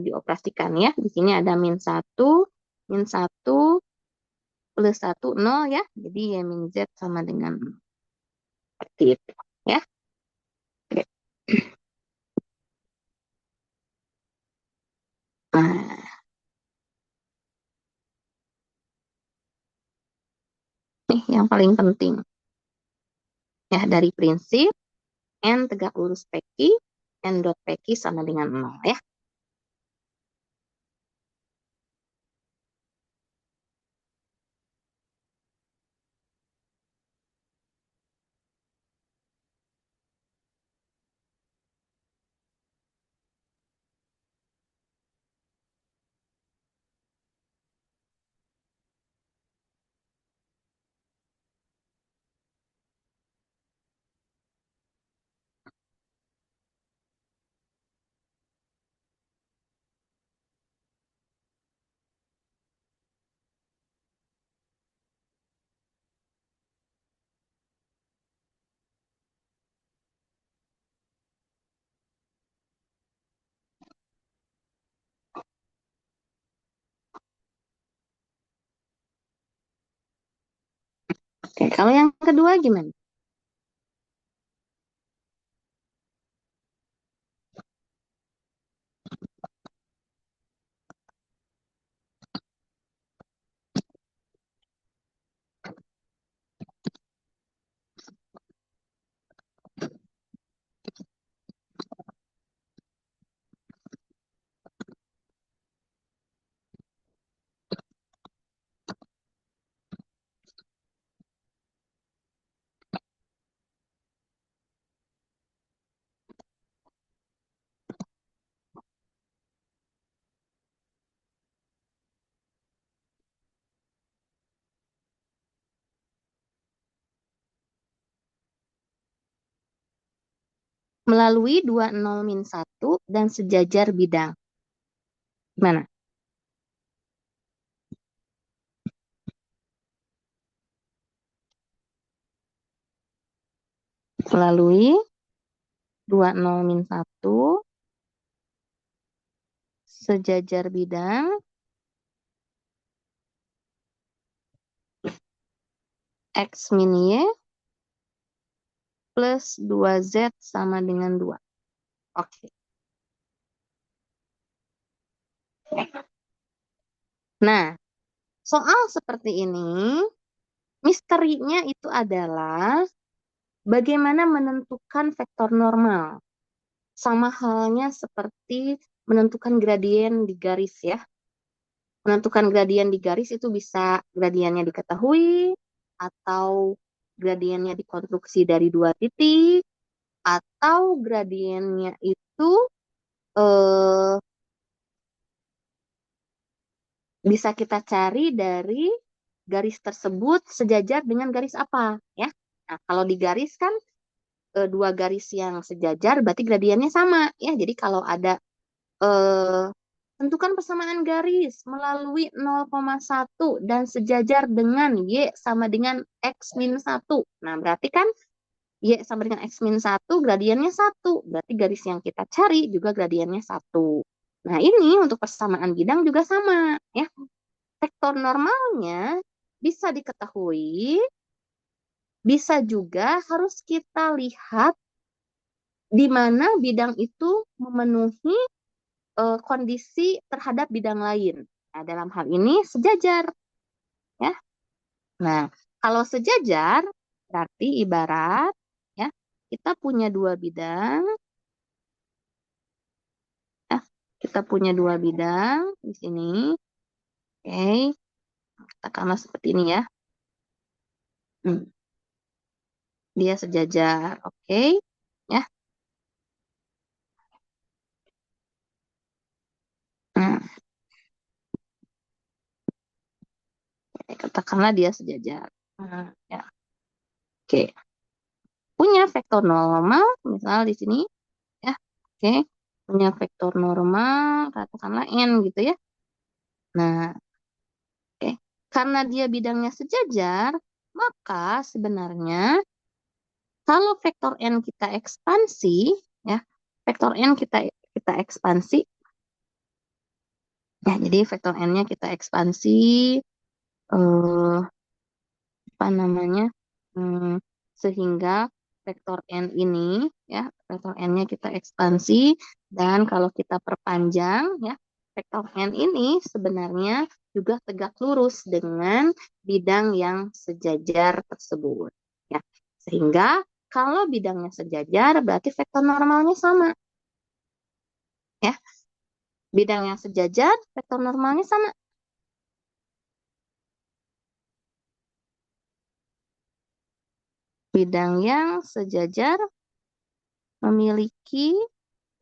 dioperasikan ya. Di sini ada min 1 plus 1, 0 ya. Jadi Y min Z sama dengan 0. Seperti itu ya. Oke. Nah, ini yang paling penting ya dari prinsip N tegak lurus PQ, N dot PQ sama dengan 0 ya. Oke, kalau yang kedua gimana? Melalui 20 min 1 dan sejajar bidang. Gimana? Melalui 20 min 1 sejajar bidang X min Y plus 2Z sama dengan 2. Oke. Nah, soal seperti ini, misterinya itu adalah bagaimana menentukan vektor normal. Sama halnya seperti menentukan gradien di garis ya. Menentukan gradien di garis itu bisa gradiennya diketahui, atau gradiennya dikonstruksi dari dua titik, atau gradiennya itu eh, bisa kita cari dari garis tersebut sejajar dengan garis apa ya. Nah, kalau di garis kan dua garis yang sejajar berarti gradiennya sama ya. Jadi kalau ada eh, tentukan persamaan garis melalui 0,1 dan sejajar dengan Y sama dengan X min 1. Nah, berarti kan Y sama dengan X min 1, gradiennya 1. Berarti garis yang kita cari juga gradiennya 1. Nah, ini untuk persamaan bidang juga sama. Ya. Vektor normalnya bisa diketahui, bisa juga harus kita lihat di mana bidang itu memenuhi kondisi terhadap bidang lain. Nah, dalam hal ini sejajar, ya. Nah, kalau sejajar berarti ibarat ya kita punya dua bidang, ya. Kita punya dua bidang di sini. Oke, katakanlah seperti ini ya. Hmm, dia sejajar, oke, ya. Nah, katakanlah dia sejajar. Nah, ya, oke. Punya vektor normal, misal di sini, ya, oke. Punya vektor normal, katakanlah n gitu ya. Nah, oke. Karena dia bidangnya sejajar, maka sebenarnya kalau vektor n kita ekspansi, ya, vektor n kita ekspansi, ya, jadi vektor n-nya kita ekspansi, eh, apa namanya, hmm, sehingga vektor n ini, ya, vektor n-nya kita ekspansi, dan kalau kita perpanjang, ya, vektor n ini sebenarnya juga tegak lurus dengan bidang yang sejajar tersebut, ya, sehingga kalau bidangnya sejajar berarti vektor normalnya sama, ya, bidang yang sejajar vektor normalnya sama. Bidang yang sejajar memiliki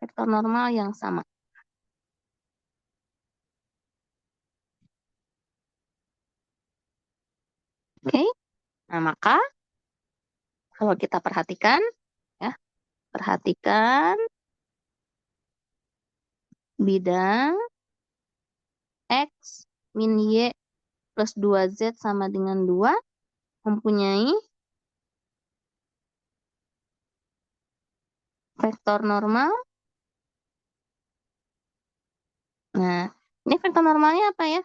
vektor normal yang sama. Oke, nah maka kalau kita perhatikan, ya, perhatikan bidang X min Y plus 2Z sama dengan 2 mempunyai vektor normal. Nah, ini vektor normalnya apa ya?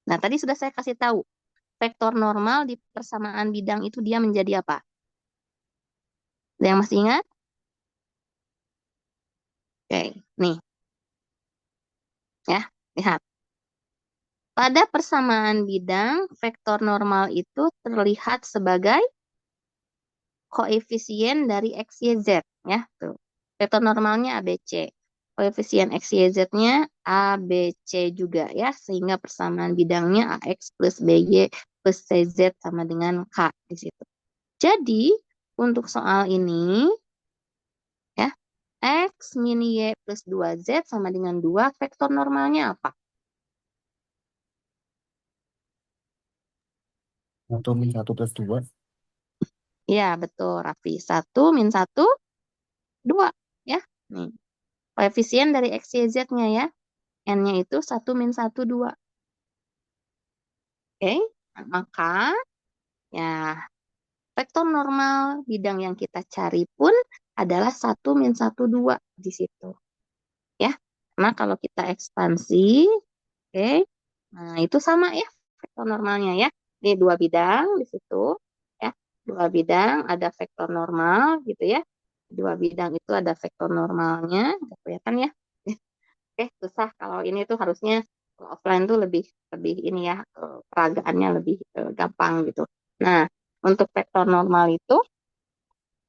Nah, tadi sudah saya kasih tahu. Vektor normal di persamaan bidang itu dia menjadi apa? Ada yang masih ingat? Oke, nih, ya, lihat. Pada persamaan bidang, vektor normal itu terlihat sebagai koefisien dari X, Y, Z. Ya, tuh. Vektor normalnya ABC. Koefisien X, Y, Z-nya ABC juga ya. Sehingga persamaan bidangnya AX plus BY plus CZ sama dengan K di situ. Jadi, untuk soal ini, ya, X min Y plus 2Z sama dengan 2, vektor normalnya apa? 1 min 1 plus 2. Ya, betul, Raffi. 1 min 1, 2. Ya, nih. Koefisien dari X, Y, Z-nya ya. N-nya itu 1 min 1, 2. Oke, nah, maka ya vektor normal bidang yang kita cari pun adalah 1 min 1, 2 di situ. Ya, karena kalau kita ekspansi, oke, nah itu sama ya vektor normalnya ya. Ini dua bidang di situ, ya. Dua bidang ada vektor normal gitu ya. Dua bidang itu ada vektor normalnya, nggak kelihatan ya. Oke, susah kalau ini tuh harusnya kalau offline tuh lebih lebih ini ya, peragaannya lebih gampang gitu. Nah, untuk vektor normal itu,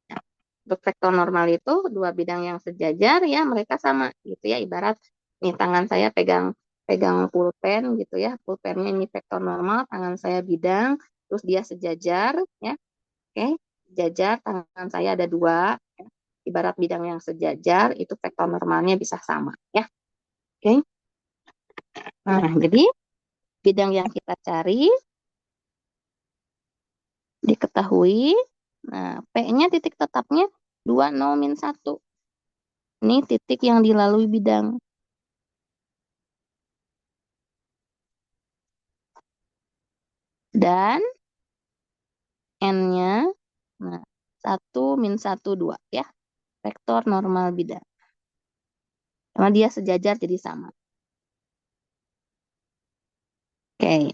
nah, untuk vektor normal itu dua bidang yang sejajar ya mereka sama gitu ya. Ibarat nih tangan saya pegang pegang pulpen gitu ya. Pulpennya ini vektor normal, tangan saya bidang, terus dia sejajar ya. Oke, sejajar tangan saya ada dua. Ya. Ibarat bidang yang sejajar itu vektor normalnya bisa sama ya. Oke. Nah, jadi bidang yang kita cari diketahui. Nah, P-nya titik tetapnya 2, 0, min 1. Ini titik yang dilalui bidang. Dan N-nya, nah, 1, min 1, 2 ya. Vektor normal bidang. Karena dia sejajar jadi sama. Oke.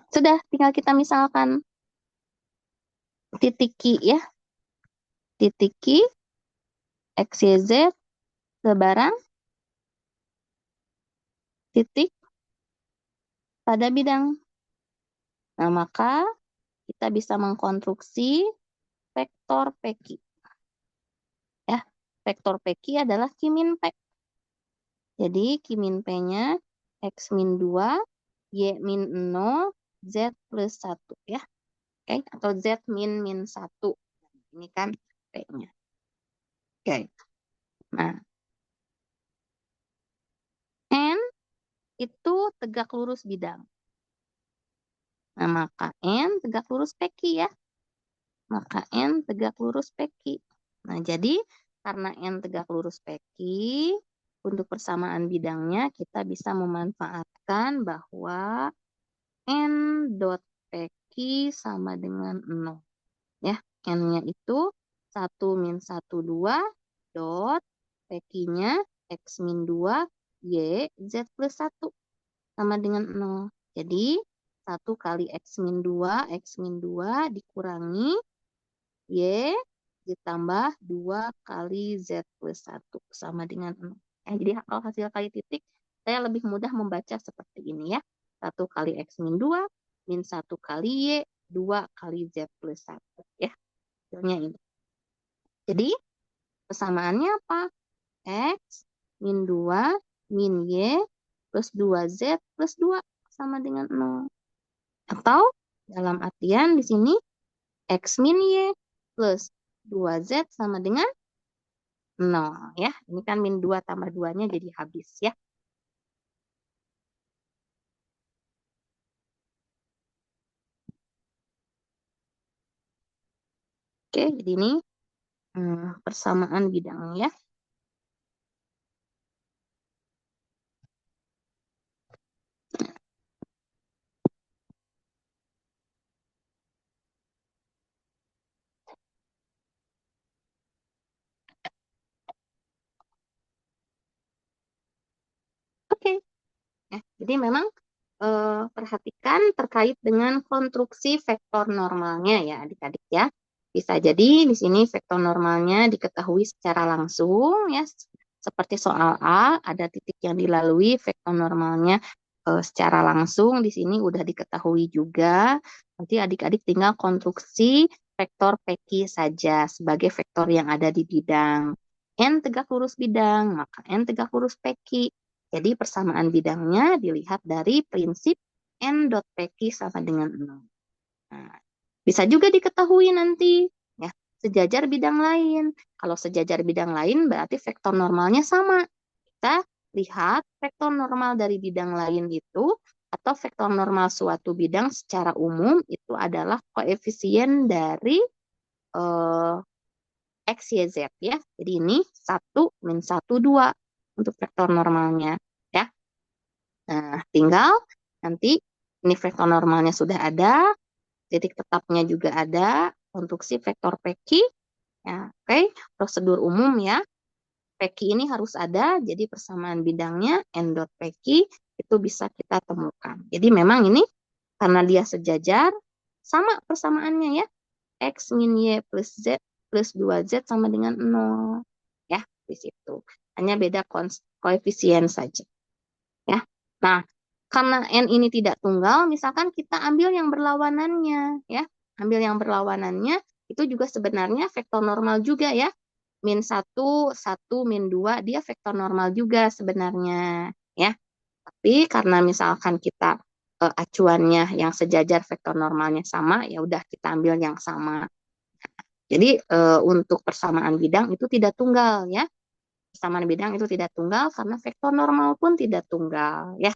Sudah, tinggal kita misalkan titik Q ya. Titik Q, X, Y, Z, sebarang titik pada bidang. Nah, maka kita bisa mengkonstruksi vektor PQ. Ya, vektor PQ adalah Q min P. Jadi Q min P-nya X min 2, Y min 0, Z plus 1 ya. Oke, atau Z min min 1. Ini kan P-nya. Oke. Nah, N itu tegak lurus bidang. Nah, maka N tegak lurus PQ ya. Maka N tegak lurus PQ. Nah, jadi karena N tegak lurus PQ, untuk persamaan bidangnya kita bisa memanfaatkan bahwa N dot PQ sama dengan 0. Ya, N-nya itu 1 min 1, 2, dot, PQ-nya X min 2, Y, Z plus 1, sama dengan 0. Jadi, 1 kali X min 2 dikurangi Y ditambah 2 kali Z plus 1 sama dengan 0. Jadi kalau hasil kali titik, saya lebih mudah membaca seperti ini ya. 1 kali X min 2, min 1 kali Y, 2 kali Z plus 1. Ya, hasilnya ini. Jadi, persamaannya apa? X min 2 min Y plus 2Z plus 2 sama dengan 0. Atau dalam artian di sini X min Y plus 2Z sama dengan 0 ya. Ini kan min 2 tambah 2-nya jadi habis ya. Oke, jadi ini persamaan bidangnya ya. Oke. Ya, jadi memang perhatikan terkait dengan konstruksi vektor normalnya ya adik-adik ya. Bisa jadi di sini vektor normalnya diketahui secara langsung ya. Seperti soal A, ada titik yang dilalui vektor normalnya secara langsung. Di sini udah diketahui juga. Nanti adik-adik tinggal konstruksi vektor PQ saja sebagai vektor yang ada di bidang. N tegak lurus bidang, maka N tegak lurus PQ. Jadi persamaan bidangnya dilihat dari prinsip N dot PQ sama dengan 0. Nah, bisa juga diketahui nanti ya sejajar bidang lain. Kalau sejajar bidang lain berarti vektor normalnya sama. Kita lihat vektor normal dari bidang lain itu atau vektor normal suatu bidang secara umum itu adalah koefisien dari eh, X, Y, Z ya. Jadi ini 1 min 1, 2 untuk vektor normalnya ya. Nah, tinggal nanti ini vektor normalnya sudah ada, titik tetapnya juga ada, konstruksi vektor PQ. Ya, oke, prosedur umum ya. PQ ini harus ada, jadi persamaan bidangnya N dot PQ itu bisa kita temukan. Jadi memang ini karena dia sejajar, sama persamaannya ya. X min Y plus Z plus 2Z sama dengan 0. Ya, di situ. Hanya beda koefisien saja. Ya. Nah, karena N ini tidak tunggal, misalkan kita ambil yang berlawanannya, ya. Ambil yang berlawanannya, itu juga sebenarnya vektor normal juga ya. Min 1, 1, min 2, dia vektor normal juga sebenarnya, ya. Tapi karena misalkan kita acuannya yang sejajar vektor normalnya sama, ya udah kita ambil yang sama. Jadi untuk persamaan bidang itu tidak tunggal ya. Persamaan bidang itu tidak tunggal karena vektor normal pun tidak tunggal ya.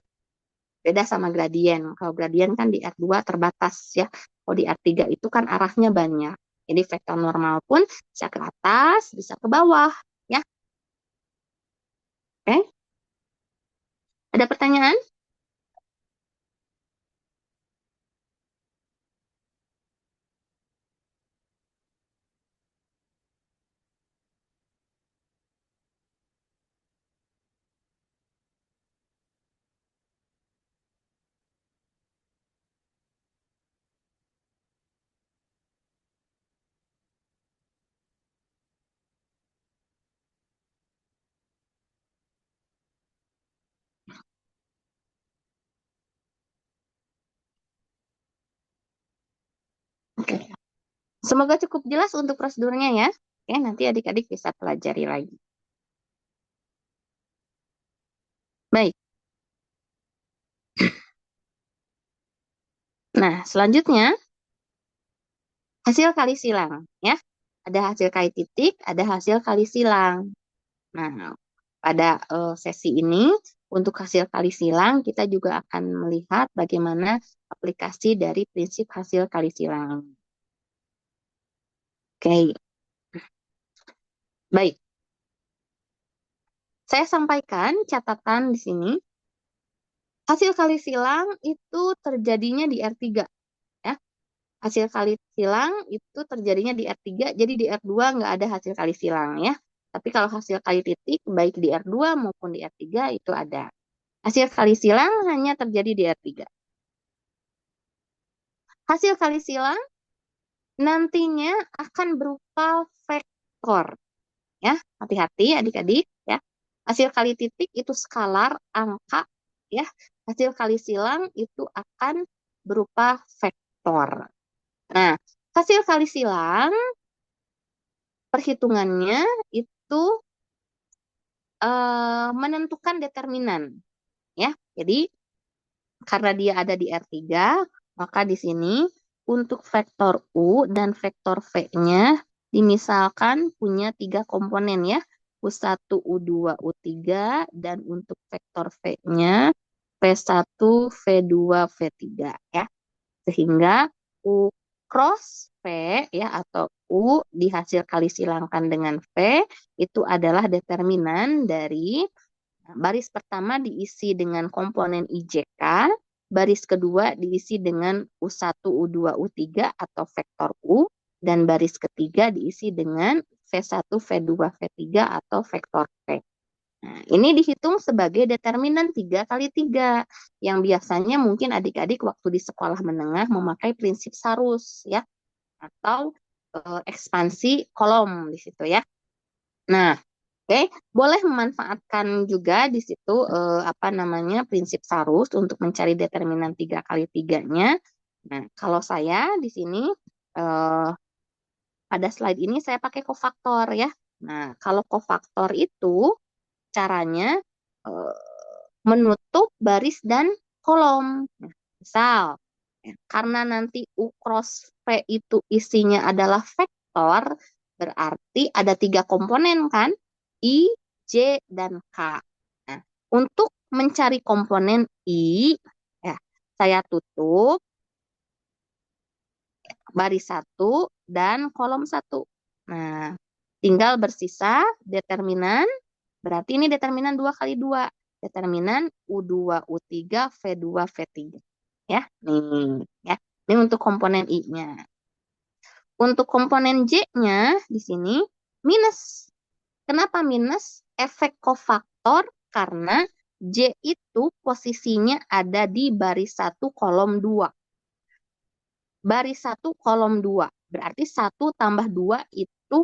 Beda sama gradien. Kalau gradien kan di R2 terbatas ya. Kalau di R3 itu kan arahnya banyak. Jadi vektor normal pun bisa ke atas, bisa ke bawah. Ya, oke. Ada pertanyaan? Oke. Semoga cukup jelas untuk prosedurnya ya. Oke, nanti adik-adik bisa pelajari lagi. Baik. Nah, selanjutnya hasil kali silang ya. Ada hasil kali titik, ada hasil kali silang. Nah, pada sesi ini untuk hasil kali silang kita juga akan melihat bagaimana aplikasi dari prinsip hasil kali silang. Oke, baik. Saya sampaikan catatan di sini. Hasil kali silang itu terjadinya di R3. Ya. Hasil kali silang itu terjadinya di R3, jadi di R2 nggak ada hasil kali silang ya. Tapi kalau hasil kali titik, baik di R2 maupun di R3 itu ada. Hasil kali silang hanya terjadi di R3. Hasil kali silang nantinya akan berupa vektor. Ya, hati-hati adik-adik ya. Hasil kali titik itu skalar, angka ya. Hasil kali silang itu akan berupa vektor. Nah, hasil kali silang perhitungannya itu menentukan determinan ya. Jadi karena dia ada di R3, maka di sini untuk vektor U dan vektor V-nya dimisalkan punya 3 komponen ya. U1, U2, U3, dan untuk vektor V-nya V1, V2, V3 ya. Sehingga U cross V ya atau U dihasil kali silangkan dengan V itu adalah determinan dari baris pertama diisi dengan komponen IJK, baris kedua diisi dengan U1, U2, U3 atau vektor U, dan baris ketiga diisi dengan V1, V2, V3 atau vektor V. Nah, ini dihitung sebagai determinan 3 kali 3 yang biasanya mungkin adik-adik waktu di sekolah menengah memakai prinsip Sarus ya atau ekspansi kolom di situ ya. Nah, oke, boleh memanfaatkan juga di situ apa namanya prinsip Sarus untuk mencari determinan 3 kali 3-nya. Nah, kalau saya di sini eh, pada slide ini saya pakai kofaktor ya. Nah, kalau kofaktor itu caranya eh, menutup baris dan kolom. Nah, misal, ya, karena nanti U cross V itu isinya adalah vektor, berarti ada 3 komponen kan? I, J, dan K. Nah, untuk mencari komponen I, ya, saya tutup baris 1 dan kolom 1. Nah, tinggal bersisa determinan. Berarti ini determinan 2 kali 2. Determinan U2, U3, V2, V3. Ya, nih. Ya. Ini untuk komponen I-nya. Untuk komponen J-nya di sini minus. Kenapa minus? Efek kofaktor karena J itu posisinya ada di baris 1 kolom 2. Baris 1 kolom 2. Berarti 1 tambah 2 itu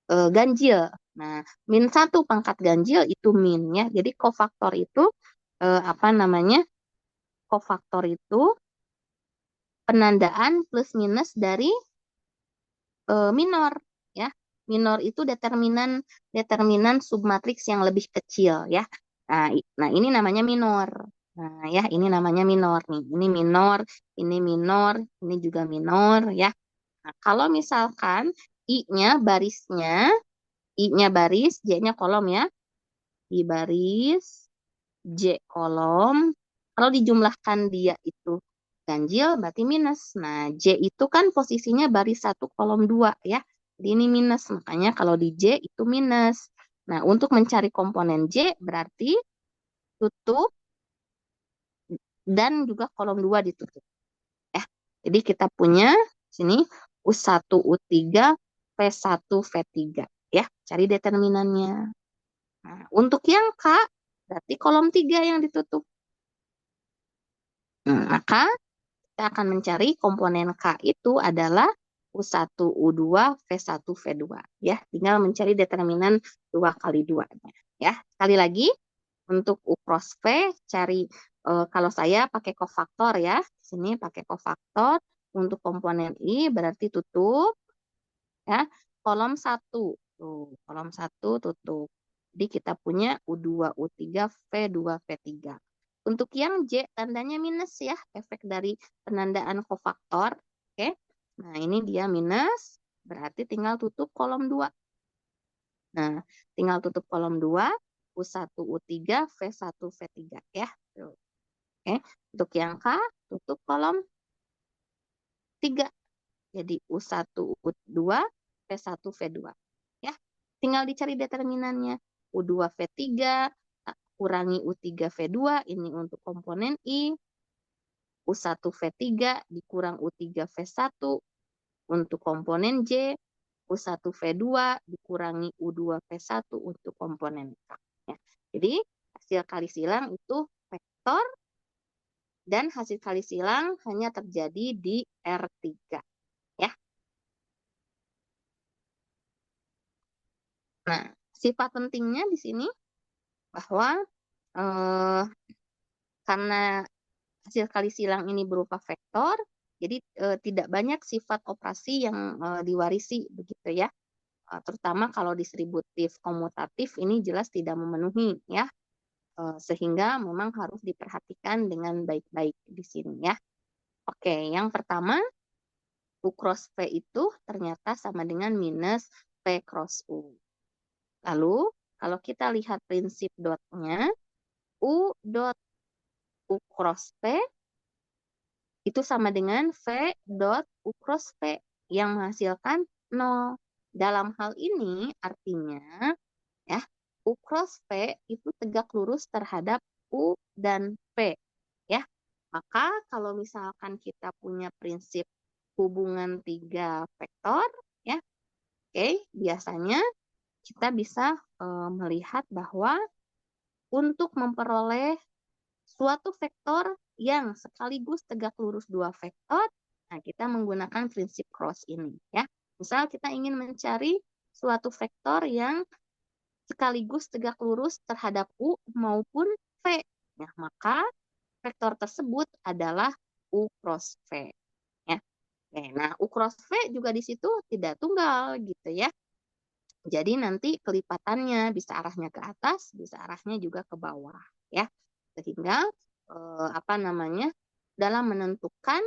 ganjil. Nah, min 1 pangkat ganjil itu min ya. Jadi kofaktor itu apa namanya? Kofaktor itu penandaan plus minus dari minor ya. Minor itu determinan determinan submatriks yang lebih kecil ya. Nah, ini namanya minor. Nah, ya, ini namanya minor nih. Ini juga minor ya. Nah, kalau misalkan I-nya baris, J-nya kolom ya. I baris, J kolom. Kalau dijumlahkan dia itu ganjil, berarti minus. Nah, J itu kan posisinya baris 1 kolom 2 ya. Jadi ini minus, makanya kalau di J itu minus. Nah, untuk mencari komponen J berarti tutup dan juga kolom 2 ditutup. Ya. Jadi kita punya sini U1, U3, V1, V3. Ya, cari determinannya. Nah, untuk yang K, berarti kolom 3 yang ditutup. Maka kita akan mencari komponen K itu adalah U1, U2, V1, V2. Ya, tinggal mencari determinan 2 kali 2. Ya, sekali lagi, untuk U cross V, cari, kalau saya pakai kofaktor ya. Di sini pakai kofaktor. Untuk komponen I berarti tutup. Ya, kolom 1. Tuh, kolom 1 tutup. Jadi kita punya U2, U3, V2, V3. Untuk yang J tandanya minus ya, efek dari penandaan kofaktor. Oke. Nah, ini dia minus, berarti tinggal tutup kolom 2. Nah, tinggal tutup kolom 2, U1, U3, V1, V3 ya. Tuh. Oke, untuk yang K tutup kolom 3. Jadi U1, U2, V1, V2 ya. Tinggal dicari determinannya. U2, V3 kurangi U3, V2 ini untuk komponen I. U1, V3 dikurang U3, V1 untuk komponen J. U1, V2 dikurangi U2, V1 untuk komponen K. Ya. Jadi hasil kali silang itu vektor dan hasil kali silang hanya terjadi di R3. Ya. Nah, sifat pentingnya di sini bahwa karena hasil kali silang ini berupa vektor, jadi tidak banyak sifat operasi yang diwarisi begitu ya. Terutama kalau distributif komutatif ini jelas tidak memenuhi ya. Sehingga memang harus diperhatikan dengan baik-baik di sini ya. Oke, yang pertama U cross V itu ternyata sama dengan minus V cross U. Lalu kalau kita lihat prinsip dotnya, U dot U cross V itu sama dengan V dot U cross V yang menghasilkan 0. Dalam hal ini artinya ya U cross V itu tegak lurus terhadap U dan V ya. Maka kalau misalkan kita punya prinsip hubungan 3 vektor ya, oke, biasanya kita bisa melihat bahwa untuk memperoleh suatu vektor yang sekaligus tegak lurus dua vektor, nah kita menggunakan prinsip cross ini ya. Misal kita ingin mencari suatu vektor yang sekaligus tegak lurus terhadap U maupun V. Nah, maka vektor tersebut adalah U cross V. Ya. Oke, nah, U cross V juga di situ tidak tunggal gitu ya. Jadi nanti kelipatannya bisa arahnya ke atas, bisa arahnya juga ke bawah ya. Sehingga apa namanya? Dalam menentukan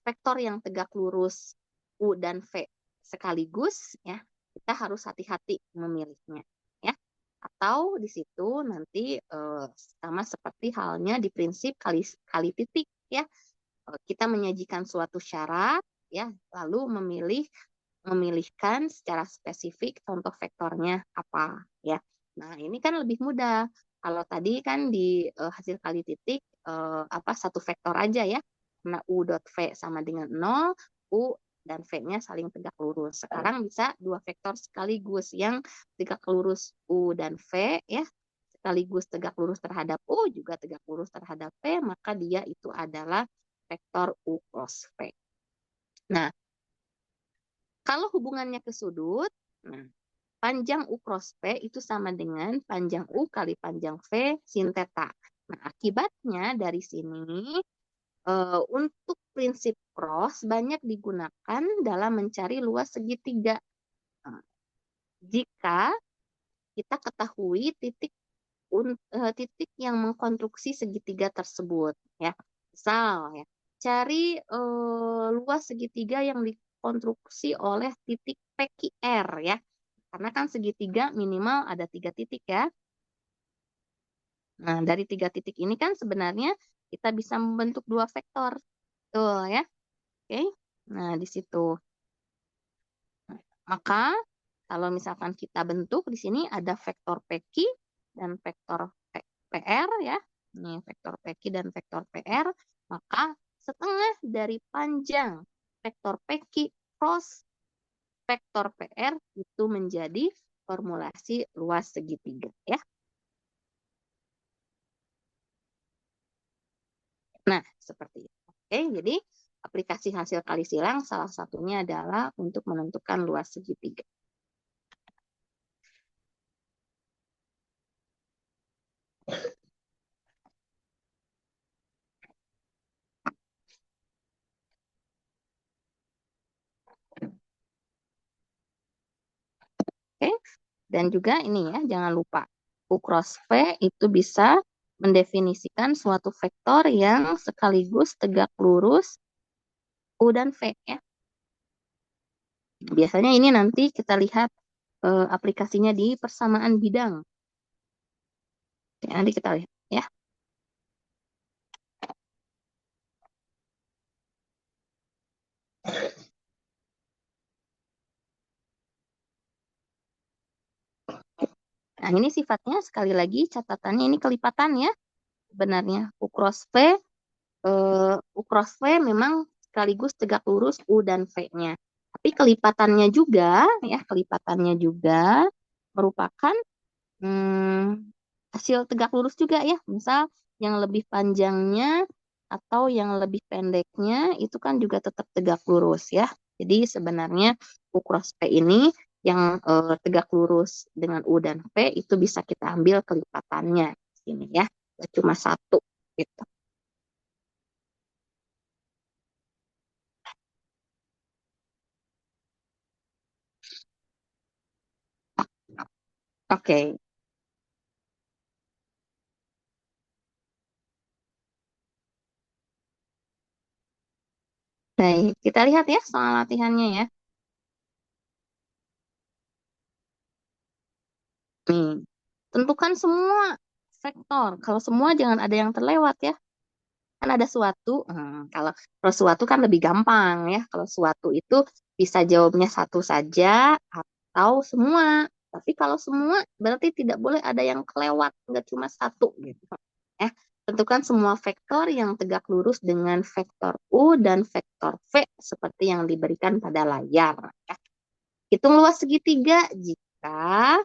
vektor yang tegak lurus U dan V sekaligus ya, kita harus hati-hati memilihnya ya. Atau di situ nanti sama seperti halnya di prinsip kali titik ya. Kita menyajikan suatu syarat ya, lalu memilihkan secara spesifik contoh vektornya apa ya. Nah, ini kan lebih mudah. Kalau tadi kan di hasil kali titik apa satu vektor aja ya. Karena U dot V sama dengan 0, U dan V-nya saling tegak lurus. Sekarang bisa dua vektor sekaligus yang tegak lurus U dan V ya, sekaligus tegak lurus terhadap U juga tegak lurus terhadap V, maka dia itu adalah vektor U cross V. Nah, kalau hubungannya ke sudut, nah, panjang U cross V itu sama dengan panjang U kali panjang V sin theta. Nah, akibatnya dari sini untuk prinsip cross banyak digunakan dalam mencari luas segitiga. Nah, jika kita ketahui titik yang mengkonstruksi segitiga tersebut, ya, misal ya, cari luas segitiga yang dikonstruksi oleh titik PQR ya, karena kan segitiga minimal ada 3 titik ya. Nah, dari 3 titik ini kan sebenarnya kita bisa membentuk 2 vektor, tuh ya, oke. Nah, di situ. Maka kalau misalkan kita bentuk di sini ada vektor PQ dan vektor PR ya. Ini vektor PQ dan vektor PR, maka setengah dari panjang vektor PQ cross vektor PR itu menjadi formulasi luas segitiga ya. Nah, seperti itu. Oke, jadi aplikasi hasil kali silang salah satunya adalah untuk menentukan luas segitiga. Oke, dan juga ini ya, jangan lupa U cross V itu bisa mendefinisikan suatu vektor yang sekaligus tegak lurus U dan V ya. Biasanya ini nanti kita lihat aplikasinya di persamaan bidang. Nanti kita lihat ya. Nah, ini sifatnya sekali lagi catatannya ini kelipatan ya. Sebenarnya U cross V, U cross V memang sekaligus tegak lurus U dan V-nya. Tapi kelipatannya juga ya, kelipatannya juga merupakan hmm, hasil tegak lurus juga ya. Misal yang lebih panjangnya atau yang lebih pendeknya itu kan juga tetap tegak lurus ya. Jadi sebenarnya U cross P ini yang tegak lurus dengan U dan V itu bisa kita ambil kelipatannya di sini ya. Cuma satu gitu. Oke, baik. Kita lihat ya soal latihannya ya. Nih, tentukan semua vektor. Kalau semua jangan ada yang terlewat ya. Kan ada suatu, kalau suatu kan lebih gampang ya. Kalau suatu itu bisa jawabnya satu saja atau semua. Tapi kalau semua berarti tidak boleh ada yang kelewat, nggak cuma satu gitu. Ya, tentukan semua vektor yang tegak lurus dengan vektor U dan vektor V seperti yang diberikan pada layar. Ya. Hitung luas segitiga jika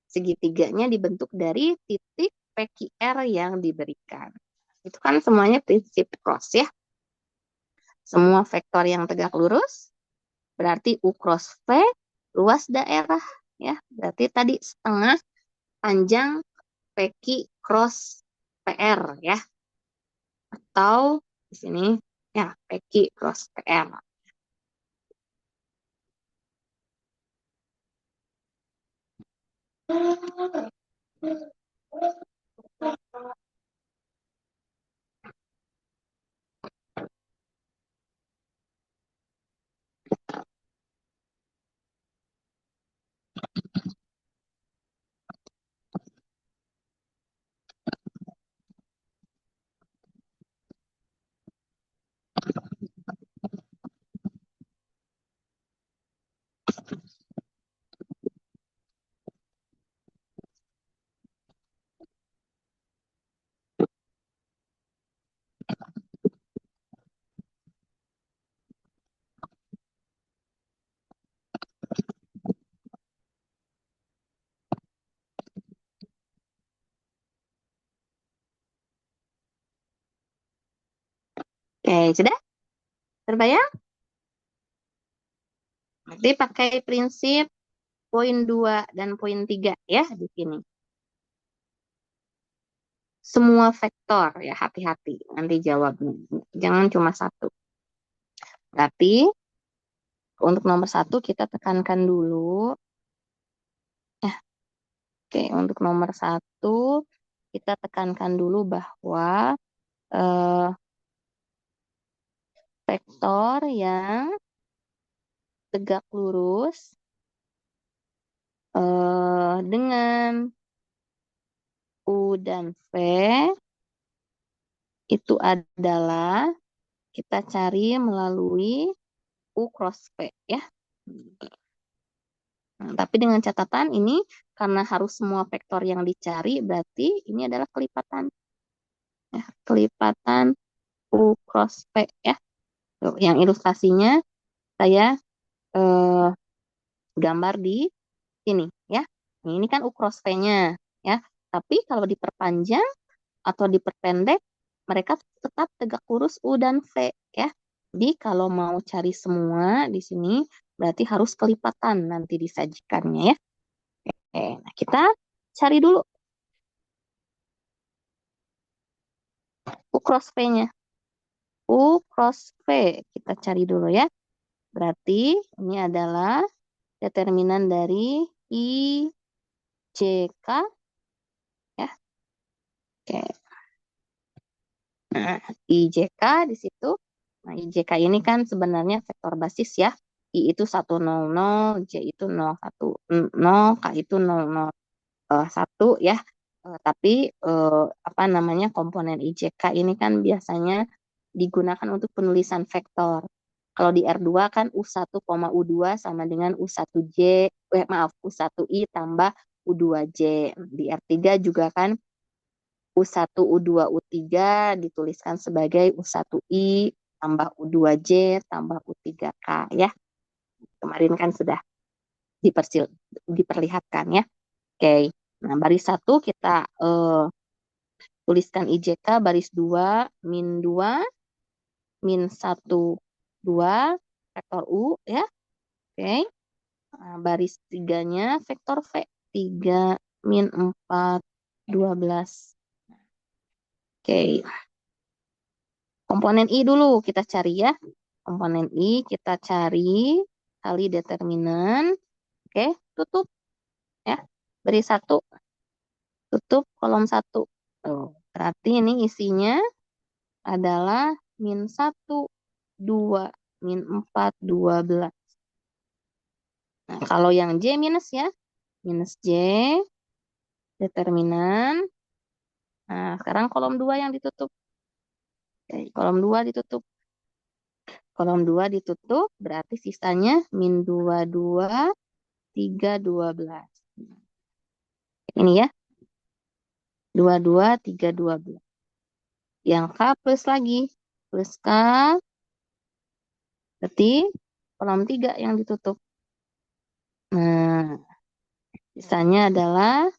segitiganya dibentuk dari titik PQR yang diberikan. Itu kan semuanya prinsip cross ya. Semua vektor yang tegak lurus berarti U cross V luas daerah ya. Berarti tadi setengah panjang PQ cross PR ya. Atau di sini ya PQ cross PR. Oke, sudah terbayang? Nanti pakai prinsip poin 2 dan poin 3 ya di sini. Semua vektor ya hati-hati nanti jawabnya. Jangan cuma satu. Tapi untuk nomor satu kita tekankan dulu. Ya, oke. Untuk nomor satu kita tekankan dulu bahwa eh, vektor yang tegak lurus dengan U dan V itu adalah kita cari melalui U cross V ya. Nah, tapi dengan catatan ini karena harus semua vektor yang dicari berarti ini adalah kelipatan ya, kelipatan U cross V ya. Tuh, yang ilustrasinya saya eh, gambar di sini ya. Ini kan U cross V-nya ya. Tapi kalau diperpanjang atau diperpendek mereka tetap tegak lurus U dan V ya. Jadi kalau mau cari semua di sini berarti harus kelipatan nanti disajikannya ya. Oke, nah kita cari dulu U cross V-nya. U cross V kita cari dulu ya. Berarti ini adalah determinan dari IJK ya. Oke. Nah, IJK di situ. Nah, IJK ini kan sebenarnya vektor basis ya. I itu 100, J itu 01, 0, K itu 001 ya. Tapi apa namanya komponen IJK ini kan biasanya digunakan untuk penulisan vektor. Kalau di R2 kan U1, U2 sama dengan U1J, maaf, U1I tambah U2J. Di R3 juga kan U1, U2, U3 dituliskan sebagai U1I tambah U2J tambah U3K ya. Kemarin kan sudah diperlihatkan ya. Oke. Nah, baris satu kita tuliskan IJK baris 2 min 2 min 1 2 vektor U ya. Oke. Nah, baris tiganya vektor V 3 min 4 12. Oke. Komponen I dulu kita cari ya. Komponen I kita cari kali determinan. Oke, tutup ya. Beri satu, tutup kolom satu. Tuh, berarti ini isinya adalah min satu 2 min 4 12. Nah, kalau yang J minus ya, minus J, determinan. Nah, sekarang kolom 2 yang ditutup. Oke, kolom 2 ditutup. Kolom 2 ditutup, berarti sisanya min 22, 3, 12. Ini ya, 22, 3, 12. Yang K plus lagi. Plus K, berarti kolom 3 yang ditutup. Nah, sisanya adalah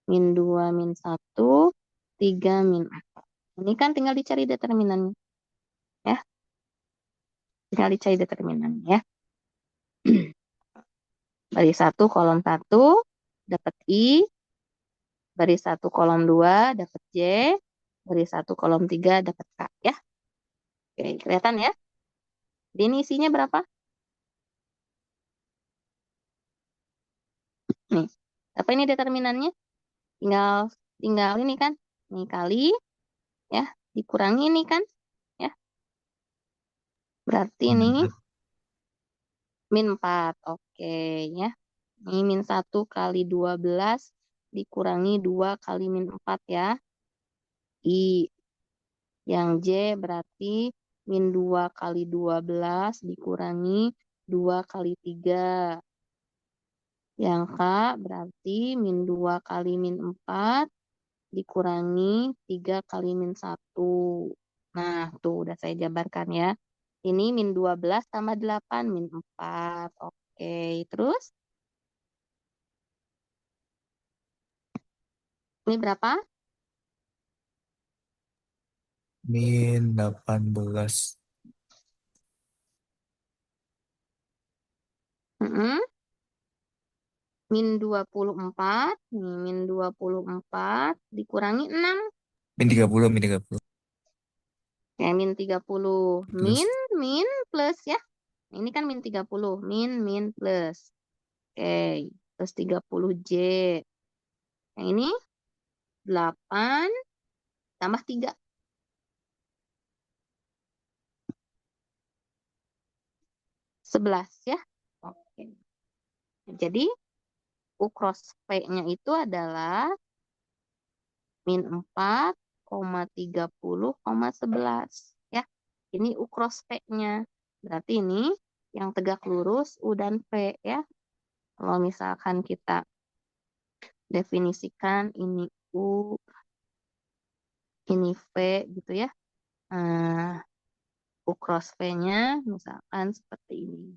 min 2, min 1, 3, min 4. Ini kan tinggal dicari determinannya. Ya, tinggal dicari determinannya ya. Baris 1 kolom 1 dapat I, baris 1 kolom 2 dapat J, baris 1 kolom 3 dapat K ya. Oke, kelihatan ya? Ini isinya berapa? Nih, apa ini determinannya? Tinggal tinggal ini kan? Ini kali ya, dikurangi ini kan? Ya, berarti ini min 4. Oke ya. Ini min 1 kali 12 dikurangi 2 kali min 4 ya. I. Yang J berarti min 2 kali 12 dikurangi 2 kali 3. Yang K berarti min 2 kali min 4 dikurangi 3 kali min 1. Nah, tuh udah saya jabarkan ya. Ini min 12 tambah 8, min 4. Oke, terus ini berapa? min 18. Mm-mm. Min 24, nih, min 24 dikurangi 6. Min 30, min 30. Ya, min 30. Min, Plus. min, plus ya. Ini kan min 30. Min, min, plus. Oke, terus 30J. Yang ini 8 tambah 3. 11 ya. Oke. Jadi U cross P-nya itu adalah min 4,30,11 ya. Ini U cross P-nya. Berarti ini yang tegak lurus U dan P ya. Kalau misalkan kita definisikan ini U, ini V gitu ya. Nah, U cross P-nya misalkan seperti ini.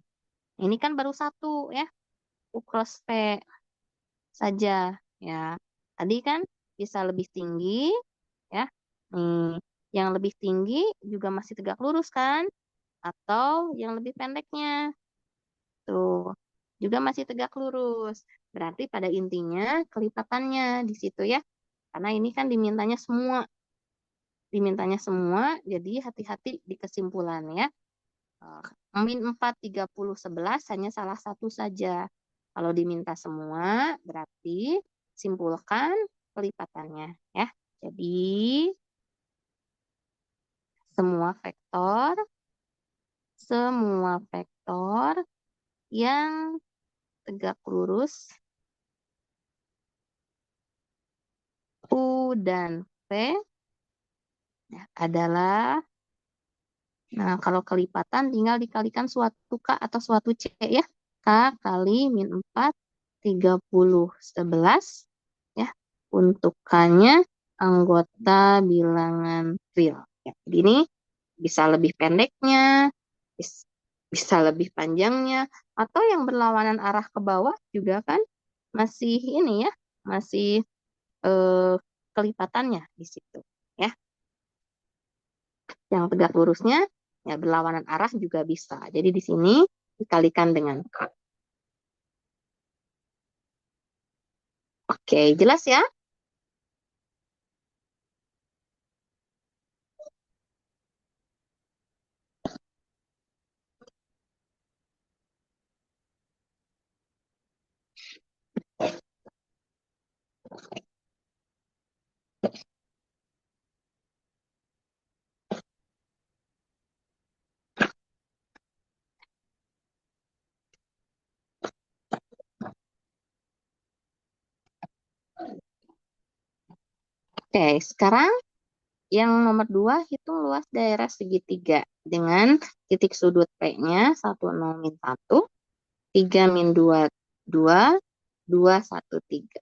Ini kan baru satu ya. U cross P saja ya. Tadi kan bisa lebih tinggi ya. Nih, yang lebih tinggi juga masih tegak lurus kan? Atau yang lebih pendeknya tuh juga masih tegak lurus. Berarti pada intinya kelipatannya di situ ya. Karena ini kan dimintanya semua, jadi hati-hati di kesimpulan ya. Min 4, 30, 11 hanya salah satu saja. Kalau diminta semua, berarti simpulkan kelipatannya ya. Jadi semua vektor, semua vektor yang tegak lurus dan V ya, adalah, nah kalau kelipatan tinggal dikalikan suatu K atau suatu C ya. K kali min 4, 30, 11 ya. Untuk K-nya anggota bilangan real. Ya, jadi ini bisa lebih pendeknya, bis- bisa lebih panjangnya, atau yang berlawanan arah ke bawah juga kan masih ini ya, masih eh, kelipatannya di situ ya. Yang tegak lurusnya ya berlawanan arah juga bisa. Jadi di sini dikalikan dengan K. Oke, jelas ya? Oke, sekarang yang nomor 2 hitung luas daerah segitiga dengan titik sudut P-nya 10-1, 3-2, 2, 1, 3.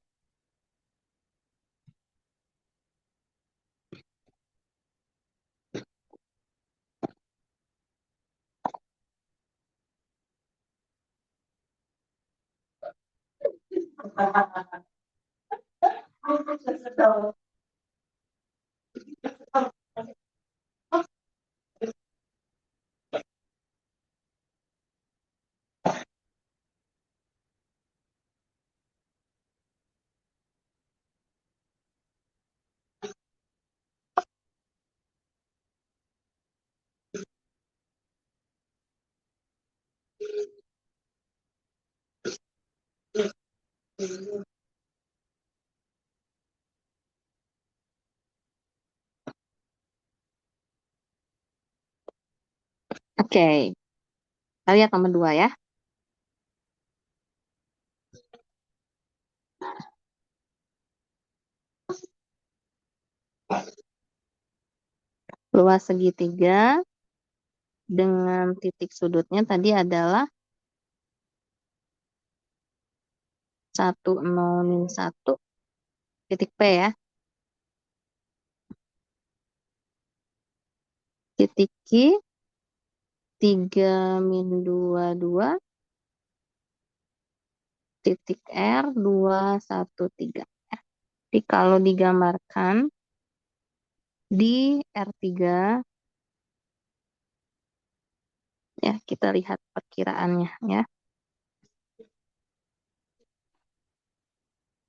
Oke, kita lihat nomor 2 ya. Luas segitiga dengan titik sudutnya tadi adalah 10-1 titik P ya. Titik Q 3-2, titik R 2, 1, 3. Jadi kalau digambarkan di R3 ya kita lihat perkiraannya ya.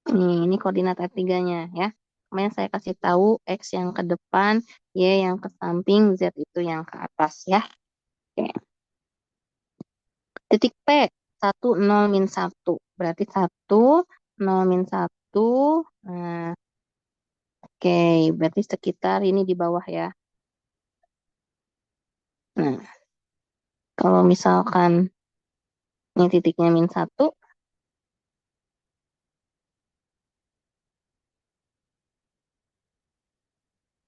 Ini koordinat R3-nya ya. Kemudian saya kasih tahu X yang ke depan, Y yang ke samping, Z itu yang ke atas ya. Oke. Titik P 10-1. Berarti 10-1. Nah, oke, berarti sekitar ini di bawah ya. Nah, kalau misalkan ini titiknya -1,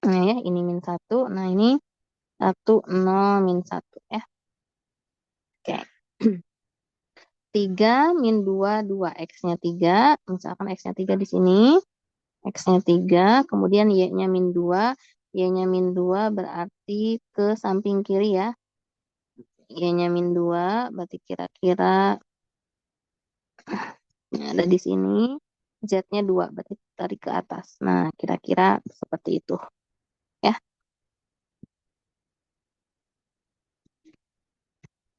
nah ya ini -1, nah ini 10-1 ya. Oke. 3-2, X-nya 3, misalkan X-nya 3 di sini, X-nya 3, kemudian Y-nya -2, Y-nya -2 berarti ke samping kiri ya. Y-nya -2, berarti kira-kira ada di sini, Z-nya 2, berarti tarik ke atas. Nah, kira-kira seperti itu ya.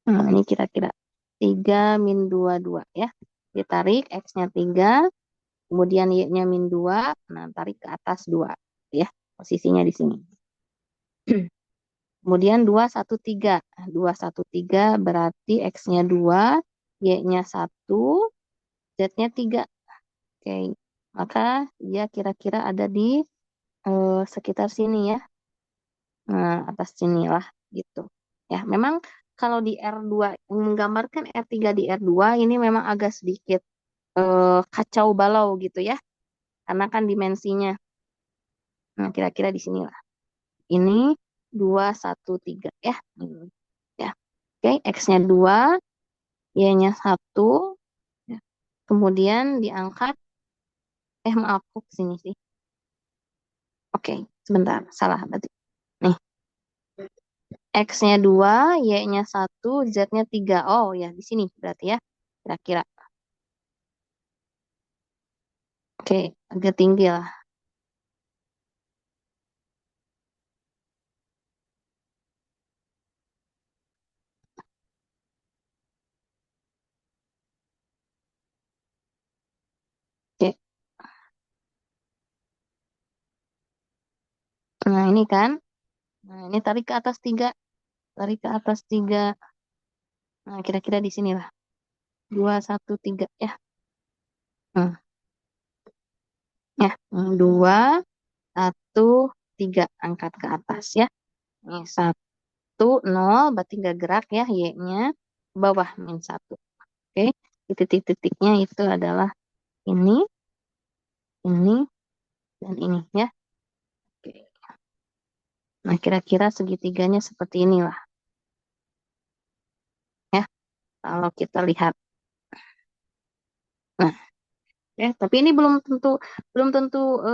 Nah, ini kira-kira 3-2 ya. Ditarik X-nya 3, kemudian Y-nya -2, nah tarik ke atas 2 ya. Posisinya di sini. Kemudian 2, 1, 3. 2, 1, 3 berarti X-nya 2, Y-nya 1, Z-nya 3. Oke, maka dia kira-kira ada di sekitar sini ya. Nah, atas sinilah gitu. Ya, memang kalau di R2 menggambarkan R3 di R2 ini memang agak sedikit kacau balau gitu ya. Karena kan dimensinya. Nah, kira-kira di sinilah. Ini 2, 1, 3 ya. Ini. Ya. Oke, X-nya 2, Y-nya 1. Ya. Kemudian diangkat, maaf, kok sini sih. Oke, sebentar, salah berarti. Nih, X-nya 2, Y-nya 1, Z-nya 3. Oh ya, di sini berarti ya. Kira-kira. Oke, agak tinggi lah. Oke, nah ini kan. Nah, ini tarik ke atas 3. Tarik ke atas 3. Nah, kira-kira di sini lah. 2, 1, 3 ya. Hmm, ya. 2, 1, 3 angkat ke atas ya. Ini 1, 0 berarti nggak gerak ya Y-nya. Bawah -1. Oke. Titik-titiknya itu adalah ini, dan ini ya. Oke. Nah, kira-kira segitiganya seperti inilah ya. Kalau kita lihat. Nah, ya, tapi ini belum tentu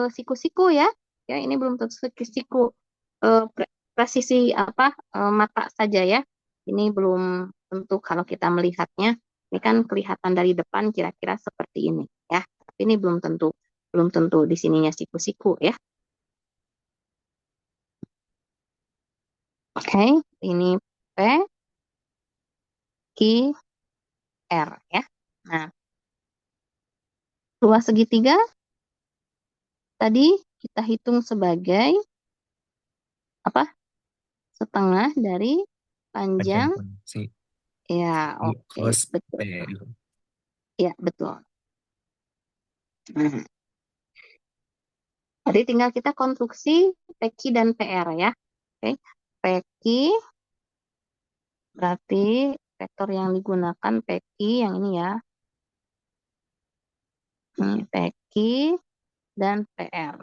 siku-siku ya. Ya, ini belum tentu siku presisi apa mata saja ya. Ini belum tentu kalau kita melihatnya. Ini kan kelihatan dari depan kira-kira seperti ini ya. Tapi ini belum tentu di sininya siku-siku ya. Oke, ini P, Q, R ya. Nah, luas segitiga tadi kita hitung sebagai apa? Setengah dari Panjang panjang. fungsi Ya, I oke, cos betul. P. Ya, betul. Nah, jadi tinggal kita konstruksi PQ dan PR ya. Oke, PQ berarti vektor yang digunakan PQ yang ini ya. Ini PQ dan PR.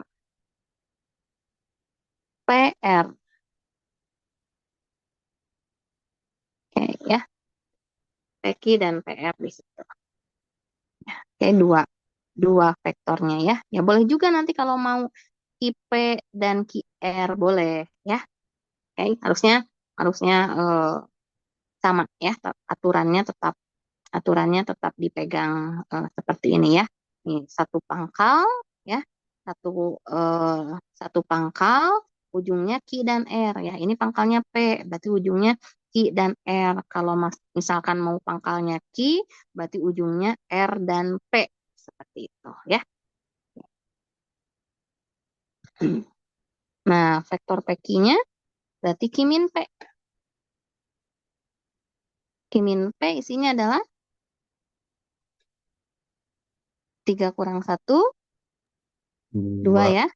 PR, oke ya. PQ dan PR di situ. Oke, dua vektornya ya. Ya boleh juga nanti kalau mau IP dan QR boleh ya. Oke, harusnya harusnya sama ya, aturannya tetap dipegang seperti ini ya. Nih, satu pangkal ya, satu satu pangkal, ujungnya Q dan R ya. Ini pangkalnya P, berarti ujungnya Q dan R. Kalau misalkan mau pangkalnya Q, berarti ujungnya R dan P seperti itu ya. Nah, vektor PQ-nya berarti Q min P. Q min P isinya adalah 3 - 1, 2 Dua ya.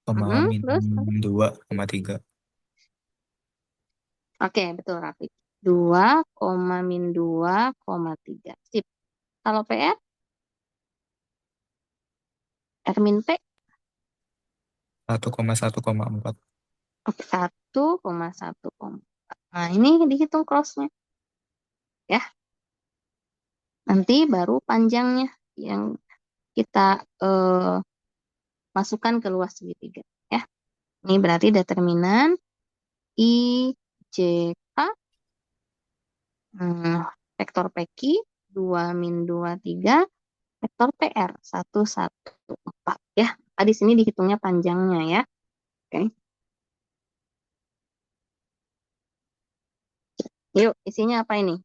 koma min Terus, 2,3. oke, betul Rafi. 2, -2,3. Sip. Kalau PR, R min P, 1,1,4. oke, 1,1,4. Nah, ini dihitung crossnya. Ya, nanti baru panjangnya yang kita masukkan ke luas segitiga. Ya, ini berarti determinan I, J, K, vektor PQ, 2, -2, 3, vektor PR 1, 1, 4 ya. Di sini dihitungnya panjangnya ya. Oke. Yuk, isinya apa ini?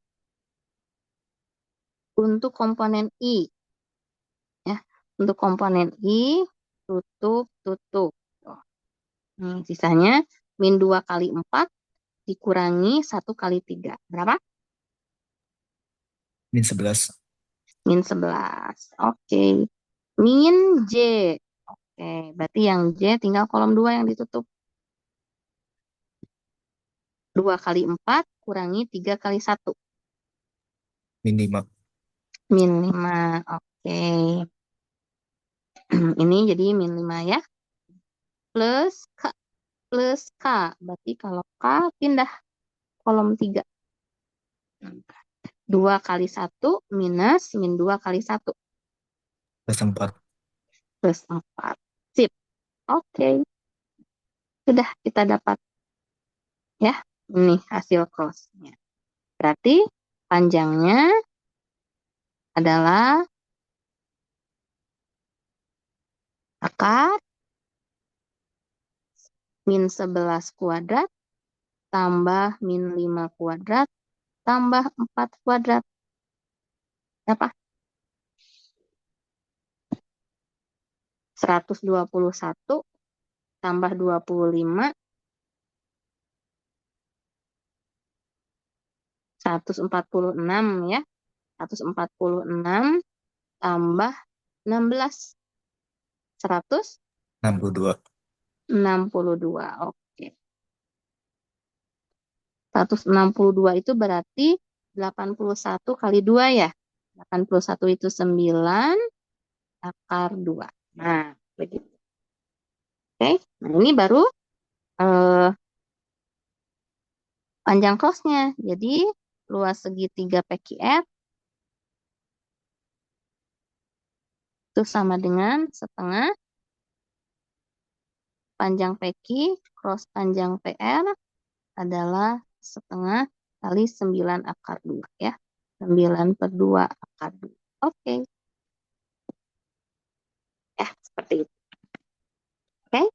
Untuk komponen I ya. Untuk komponen I tutup tutup. Tuh. Sisanya -2 kali 4 dikurangi 1 kali 3. Berapa? Min 11. -11. Oke. Min J. Oke, berarti yang J tinggal kolom 2 yang ditutup. 2 kali 4 kurangi 3 kali 1. Min 5. -5. Oke. Ini jadi -5 ya. plus K, plus K. Berarti kalau K pindah kolom 3. 2 kali 1 minus min 2 kali 1 Plus 4. plus 4. Sip. Oke. Sudah kita dapat ya. Ini hasil crossnya. Berarti panjangnya adalah akar min 11 kuadrat tambah min 5 kuadrat tambah 4 kuadrat. Apa? 121 tambah 25, 146 ya. 146 tambah 16, 62. 162. Oke. 162 itu berarti 81 kali 2 ya. 81 itu 9 akar 2. Nah, begitu. Oke, nah ini baru eh, panjang crossnya. Jadi luas segitiga PQR itu sama dengan setengah panjang PQ cross panjang PR adalah setengah kali 9 akar 2 ya. 9 per 2 akar 2. Oke, ya seperti itu. Oke,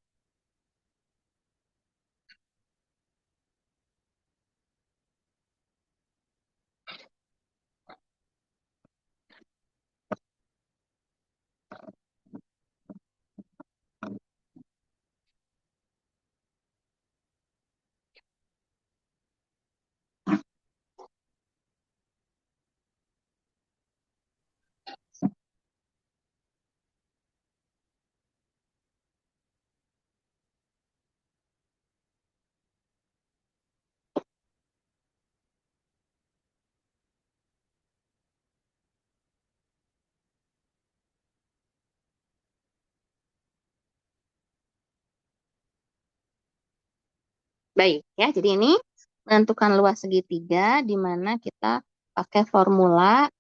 baik ya. Jadi ini menentukan luas segitiga di mana kita pakai formula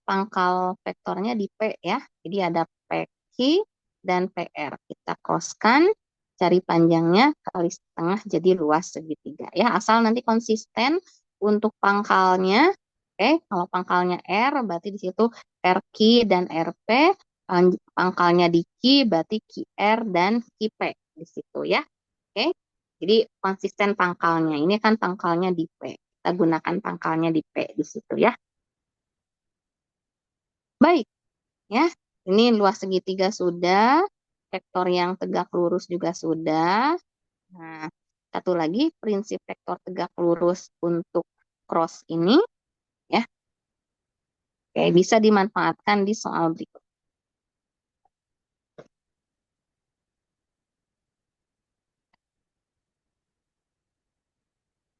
pangkal vektornya di P ya. Jadi ada PQ dan PR. Kita crosskan, cari panjangnya kali setengah jadi luas segitiga ya. Asal nanti konsisten untuk pangkalnya. Oke, kalau pangkalnya R berarti di situ RQ dan RP, pangkalnya di Q berarti QR dan QP di situ ya. Oke. Jadi konsisten pangkalnya. Ini kan pangkalnya di P. Kita gunakan pangkalnya di P di situ ya. Baik, ya. Ini luas segitiga sudah, vektor yang tegak lurus juga sudah. Nah, satu lagi prinsip vektor tegak lurus untuk cross ini ya. Oke, bisa dimanfaatkan di soal berikut.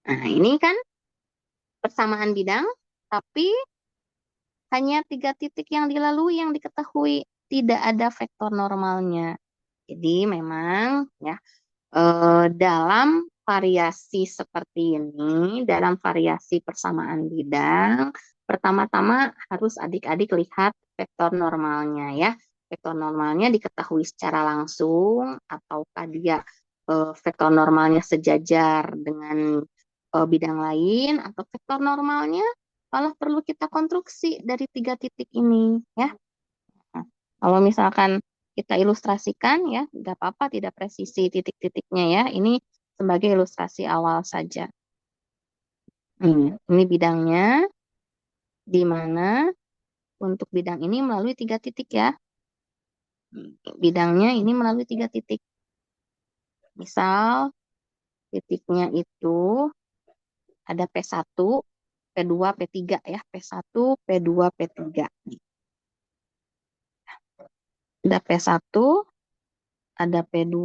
Nah, ini kan persamaan bidang, tapi hanya 3 titik yang dilalui yang diketahui, tidak ada vektor normalnya. Jadi memang ya dalam variasi seperti ini, dalam variasi persamaan bidang, pertama-tama harus adik-adik lihat vektor normalnya ya. Vektor normalnya diketahui secara langsung ataukah dia vektor normalnya sejajar dengan bidang lain atau vektor normalnya malah perlu kita konstruksi dari 3 titik ini ya. Nah, kalau misalkan kita ilustrasikan ya, nggak apa-apa tidak presisi titik-titiknya ya. Ini sebagai ilustrasi awal saja. Ini bidangnya, di mana untuk bidang ini melalui 3 titik ya. Bidangnya ini melalui 3 titik. Misal titiknya itu ada P1, P2, P3 ya. P1, P2, P3. Ada P1, ada P2,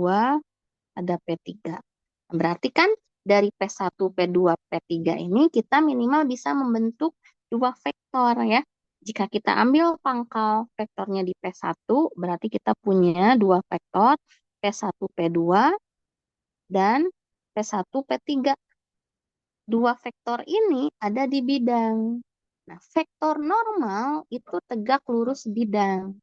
ada P3. Berarti kan dari P1, P2, P3 ini kita minimal bisa membentuk 2 vektor ya. Jika kita ambil pangkal vektornya di P1, berarti kita punya 2 vektor. P1, P2, dan P1, P3. Dua vektor ini ada di bidang. Nah, vektor normal itu tegak lurus bidang.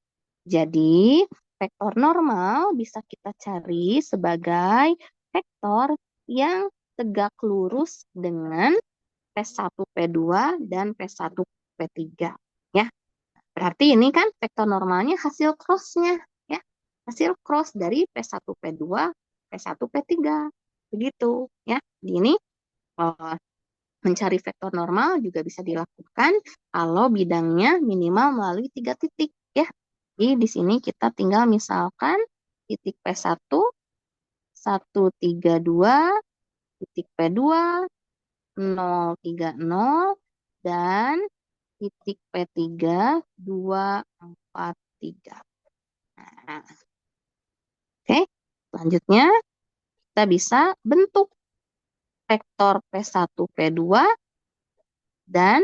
Jadi, vektor normal bisa kita cari sebagai vektor yang tegak lurus dengan P1, P2, dan P1, P3. Ya, berarti ini kan vektor normalnya hasil cross-nya. Ya, hasil cross dari P1, P2, P1, P3. Begitu. Ya, ini mencari vektor normal juga bisa dilakukan kalau bidangnya minimal melalui 3 titik ya. Jadi di sini kita tinggal misalkan titik P1, 1, 3, 2, titik P2, 0, 3, 0, dan titik P3, 2, 4, 3. Nah, oke, selanjutnya kita bisa bentuk vektor P1, P2 dan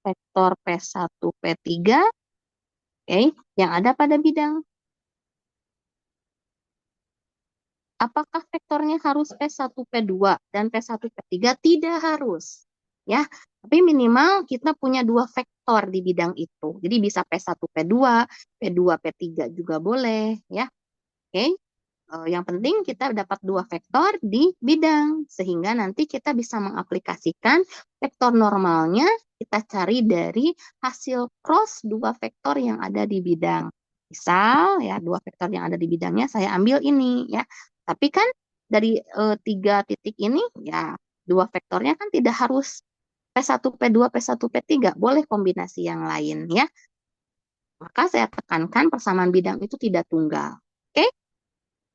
vektor P1, P3, yang ada pada bidang. Apakah vektornya harus P1, P2 dan P1, P3? Tidak harus. Ya, tapi minimal kita punya dua vektor di bidang itu. Jadi bisa P1, P2, P2, P3 juga boleh, ya. Oke. Yang penting kita dapat dua vektor di bidang, sehingga nanti kita bisa mengaplikasikan vektor normalnya, kita cari dari hasil cross dua vektor yang ada di bidang. Misal, ya, dua vektor yang ada di bidangnya saya ambil ini, ya. Tapi kan dari 3 titik ini, ya, dua vektornya kan tidak harus P1, P2, P1, P3, boleh kombinasi yang lain, ya. Maka saya tekankan persamaan bidang itu tidak tunggal. Oke?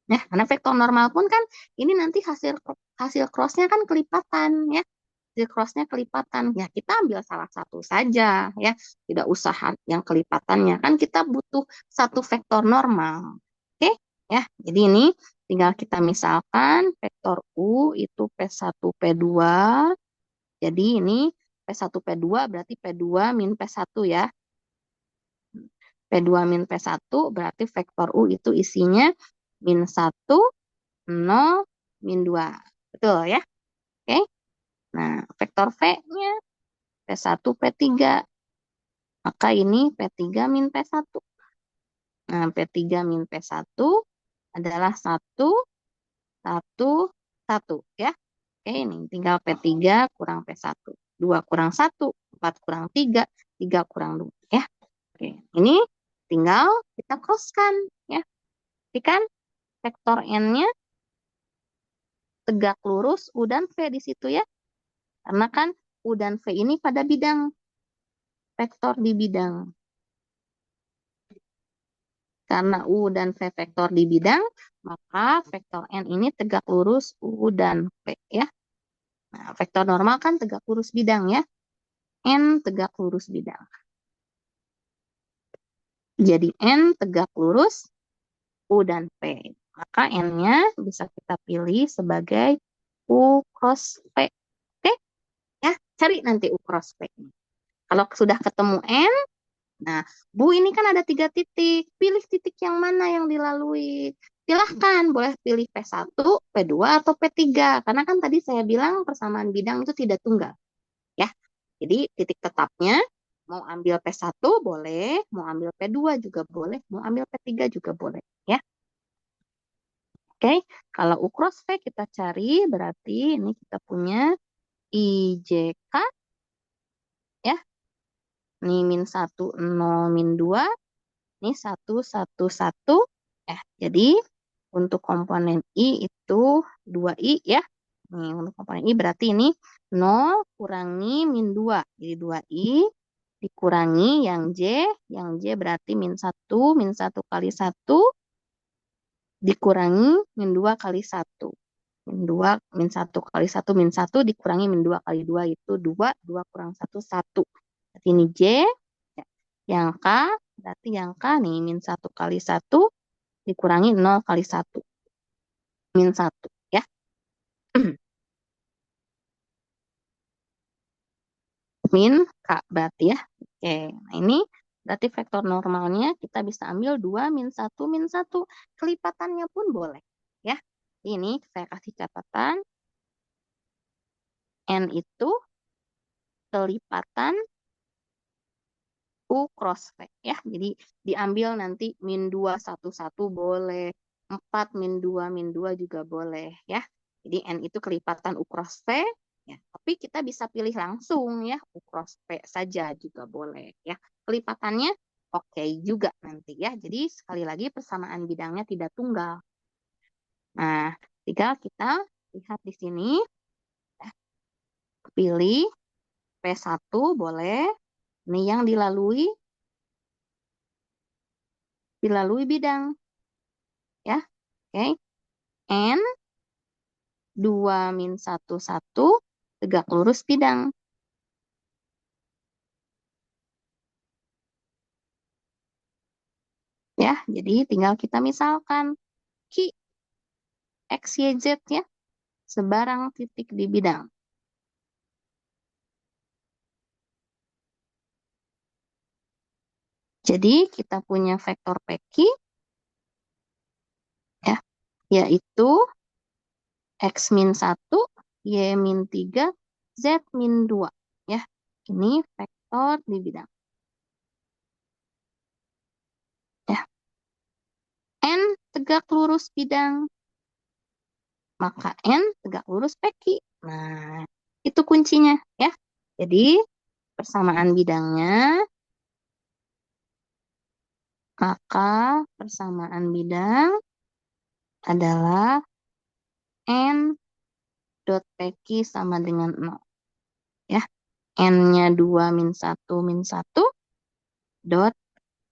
Nah, karena vektor normal pun kan ini nanti hasil hasil cross-nya kan kelipatan ya. Hasil cross-nya kelipatan. Ya, kita ambil salah satu saja ya. Tidak usah yang kelipatannya. Kan kita butuh satu vektor normal. Oke? Ya, jadi ini tinggal kita misalkan vektor U itu P1, P2. Jadi ini P1, P2 berarti P2 min P1 ya. P2 min P1 berarti vektor U itu isinya -1, 0, -2. Betul ya? Oke. Nah, vektor V-nya P1, P3. Maka ini P3 min P1. Nah, P3 min P1 adalah 1, 1, 1 ya. Oke, ini tinggal P3 kurang P1. 2 kurang 1, 4 kurang 3, 3 kurang 2 ya. Oke, ini tinggal kita crosskan ya. Jadi kan vektor N-nya tegak lurus U dan V di situ ya. Karena kan U dan V ini pada bidang, vektor di bidang. Karena U dan V vektor di bidang, maka vektor N ini tegak lurus U dan V ya. Nah, vektor normal kan tegak lurus bidang ya. N tegak lurus bidang. Jadi N tegak lurus U dan V. Maka N-nya bisa kita pilih sebagai U cross V. Oke? Ya, cari nanti U cross V. Kalau sudah ketemu N, nah, Bu ini kan ada 3 titik. Pilih titik yang mana yang dilalui. Silahkan, boleh pilih P1, P2, atau P3. Karena kan tadi saya bilang persamaan bidang itu tidak tunggal. Ya, jadi titik tetapnya mau ambil P1 boleh, mau ambil P2 juga boleh, mau ambil P3 juga boleh. Ya, oke. Kalau U cross V kita cari, berarti ini kita punya IJK. Ya, ini -1, 0, -2. Ini 1, 1, 1. Jadi untuk komponen I itu 2I ya. Nih, untuk komponen I berarti ini 0 kurangi -2. Jadi 2I dikurangi yang J berarti -1 kali 1 dikurangi -2 kali 1. -2, -1 kali 1, -1 dikurangi -2 kali 2 itu 2, 2 kurang 1, 1. Berarti ini J, ya. Yang K, berarti yang K nih, -1 kali 1 dikurangi 0 kali 1. -1, ya. Min K berarti ya. Oke, nah ini berarti vektor normalnya kita bisa ambil 2, -1, -1. Kelipatannya pun boleh. ya. Ini saya kasih catatan, N itu kelipatan U cross V ya. Jadi diambil nanti -2 1 1 boleh, 4 -2 -2 juga boleh ya. Jadi N itu kelipatan U cross V ya. Tapi kita bisa pilih langsung ya, U cross V saja juga boleh ya. Kelipatannya oke juga nanti ya. Jadi sekali lagi persamaan bidangnya tidak tunggal. Nah, tinggal kita lihat di sini, pilih P1 boleh. Ini yang dilalui bidang ya. Oke. N 2 - 1 1 tegak lurus bidang. Ya, jadi tinggal kita misalkan Q, X, Y, Z ya, sebarang titik di bidang. Jadi kita punya vektor PQ ya, yaitu X-1, Y-3, Z-2 ya. Ini vektor di bidang. Ya. N tegak lurus bidang, maka N tegak lurus PQ. Nah, itu kuncinya ya. Jadi persamaan bidangnya, maka persamaan bidang adalah N dot PQ sama dengan 0. Ya. N-nya 2 - 1 - 1 dot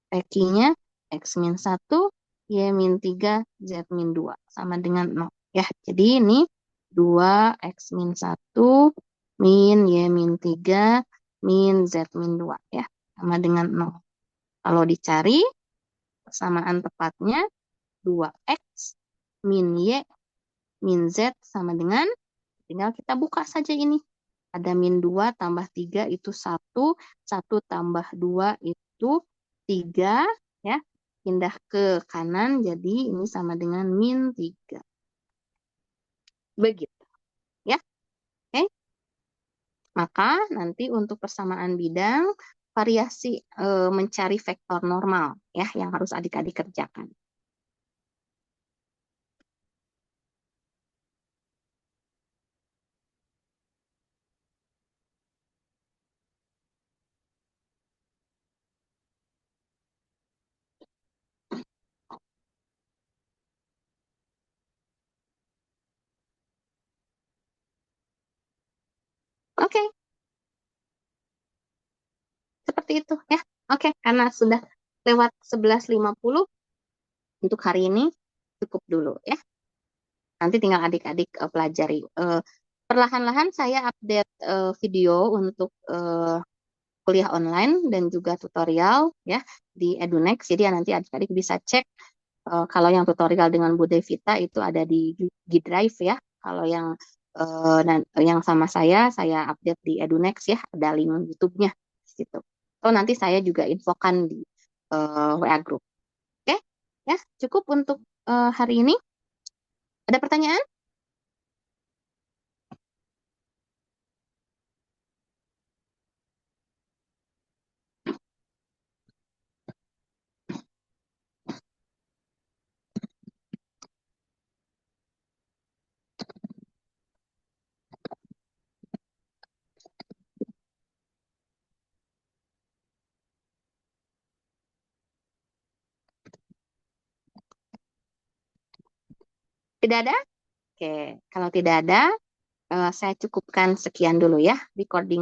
PQ-nya X-1, Y-3, Z-2 sama dengan 0. Ya, jadi ini 2X-1 min Y-3 min Z-2 ya, sama dengan 0. Kalau dicari persamaan tepatnya 2X min Y min Z sama dengan, tinggal kita buka saja ini. Ada -2 tambah 3 itu 1, 1 tambah 2 itu 3, ya. Pindah ke kanan, jadi ini sama dengan -3. Begitu, ya. Oke. Maka nanti untuk persamaan bidang, variasi mencari vektor normal, ya, yang harus adik-adik kerjakan. Oke, seperti itu, ya. Oke, karena sudah lewat 11.50, untuk hari ini cukup dulu, ya. Nanti tinggal adik-adik pelajari. Perlahan-lahan saya update video untuk kuliah online dan juga tutorial ya di EduNext. Jadi nanti adik-adik bisa cek kalau yang tutorial dengan Bu Devita itu ada di G Drive ya. Kalau yang yang sama saya update di EduNext ya, ada link YouTube-nya gitu. So nanti saya juga infokan di WA Group. Oke, ya cukup untuk hari ini. Ada pertanyaan? Tidak ada? Oke, kalau tidak ada, saya cukupkan sekian dulu ya recording.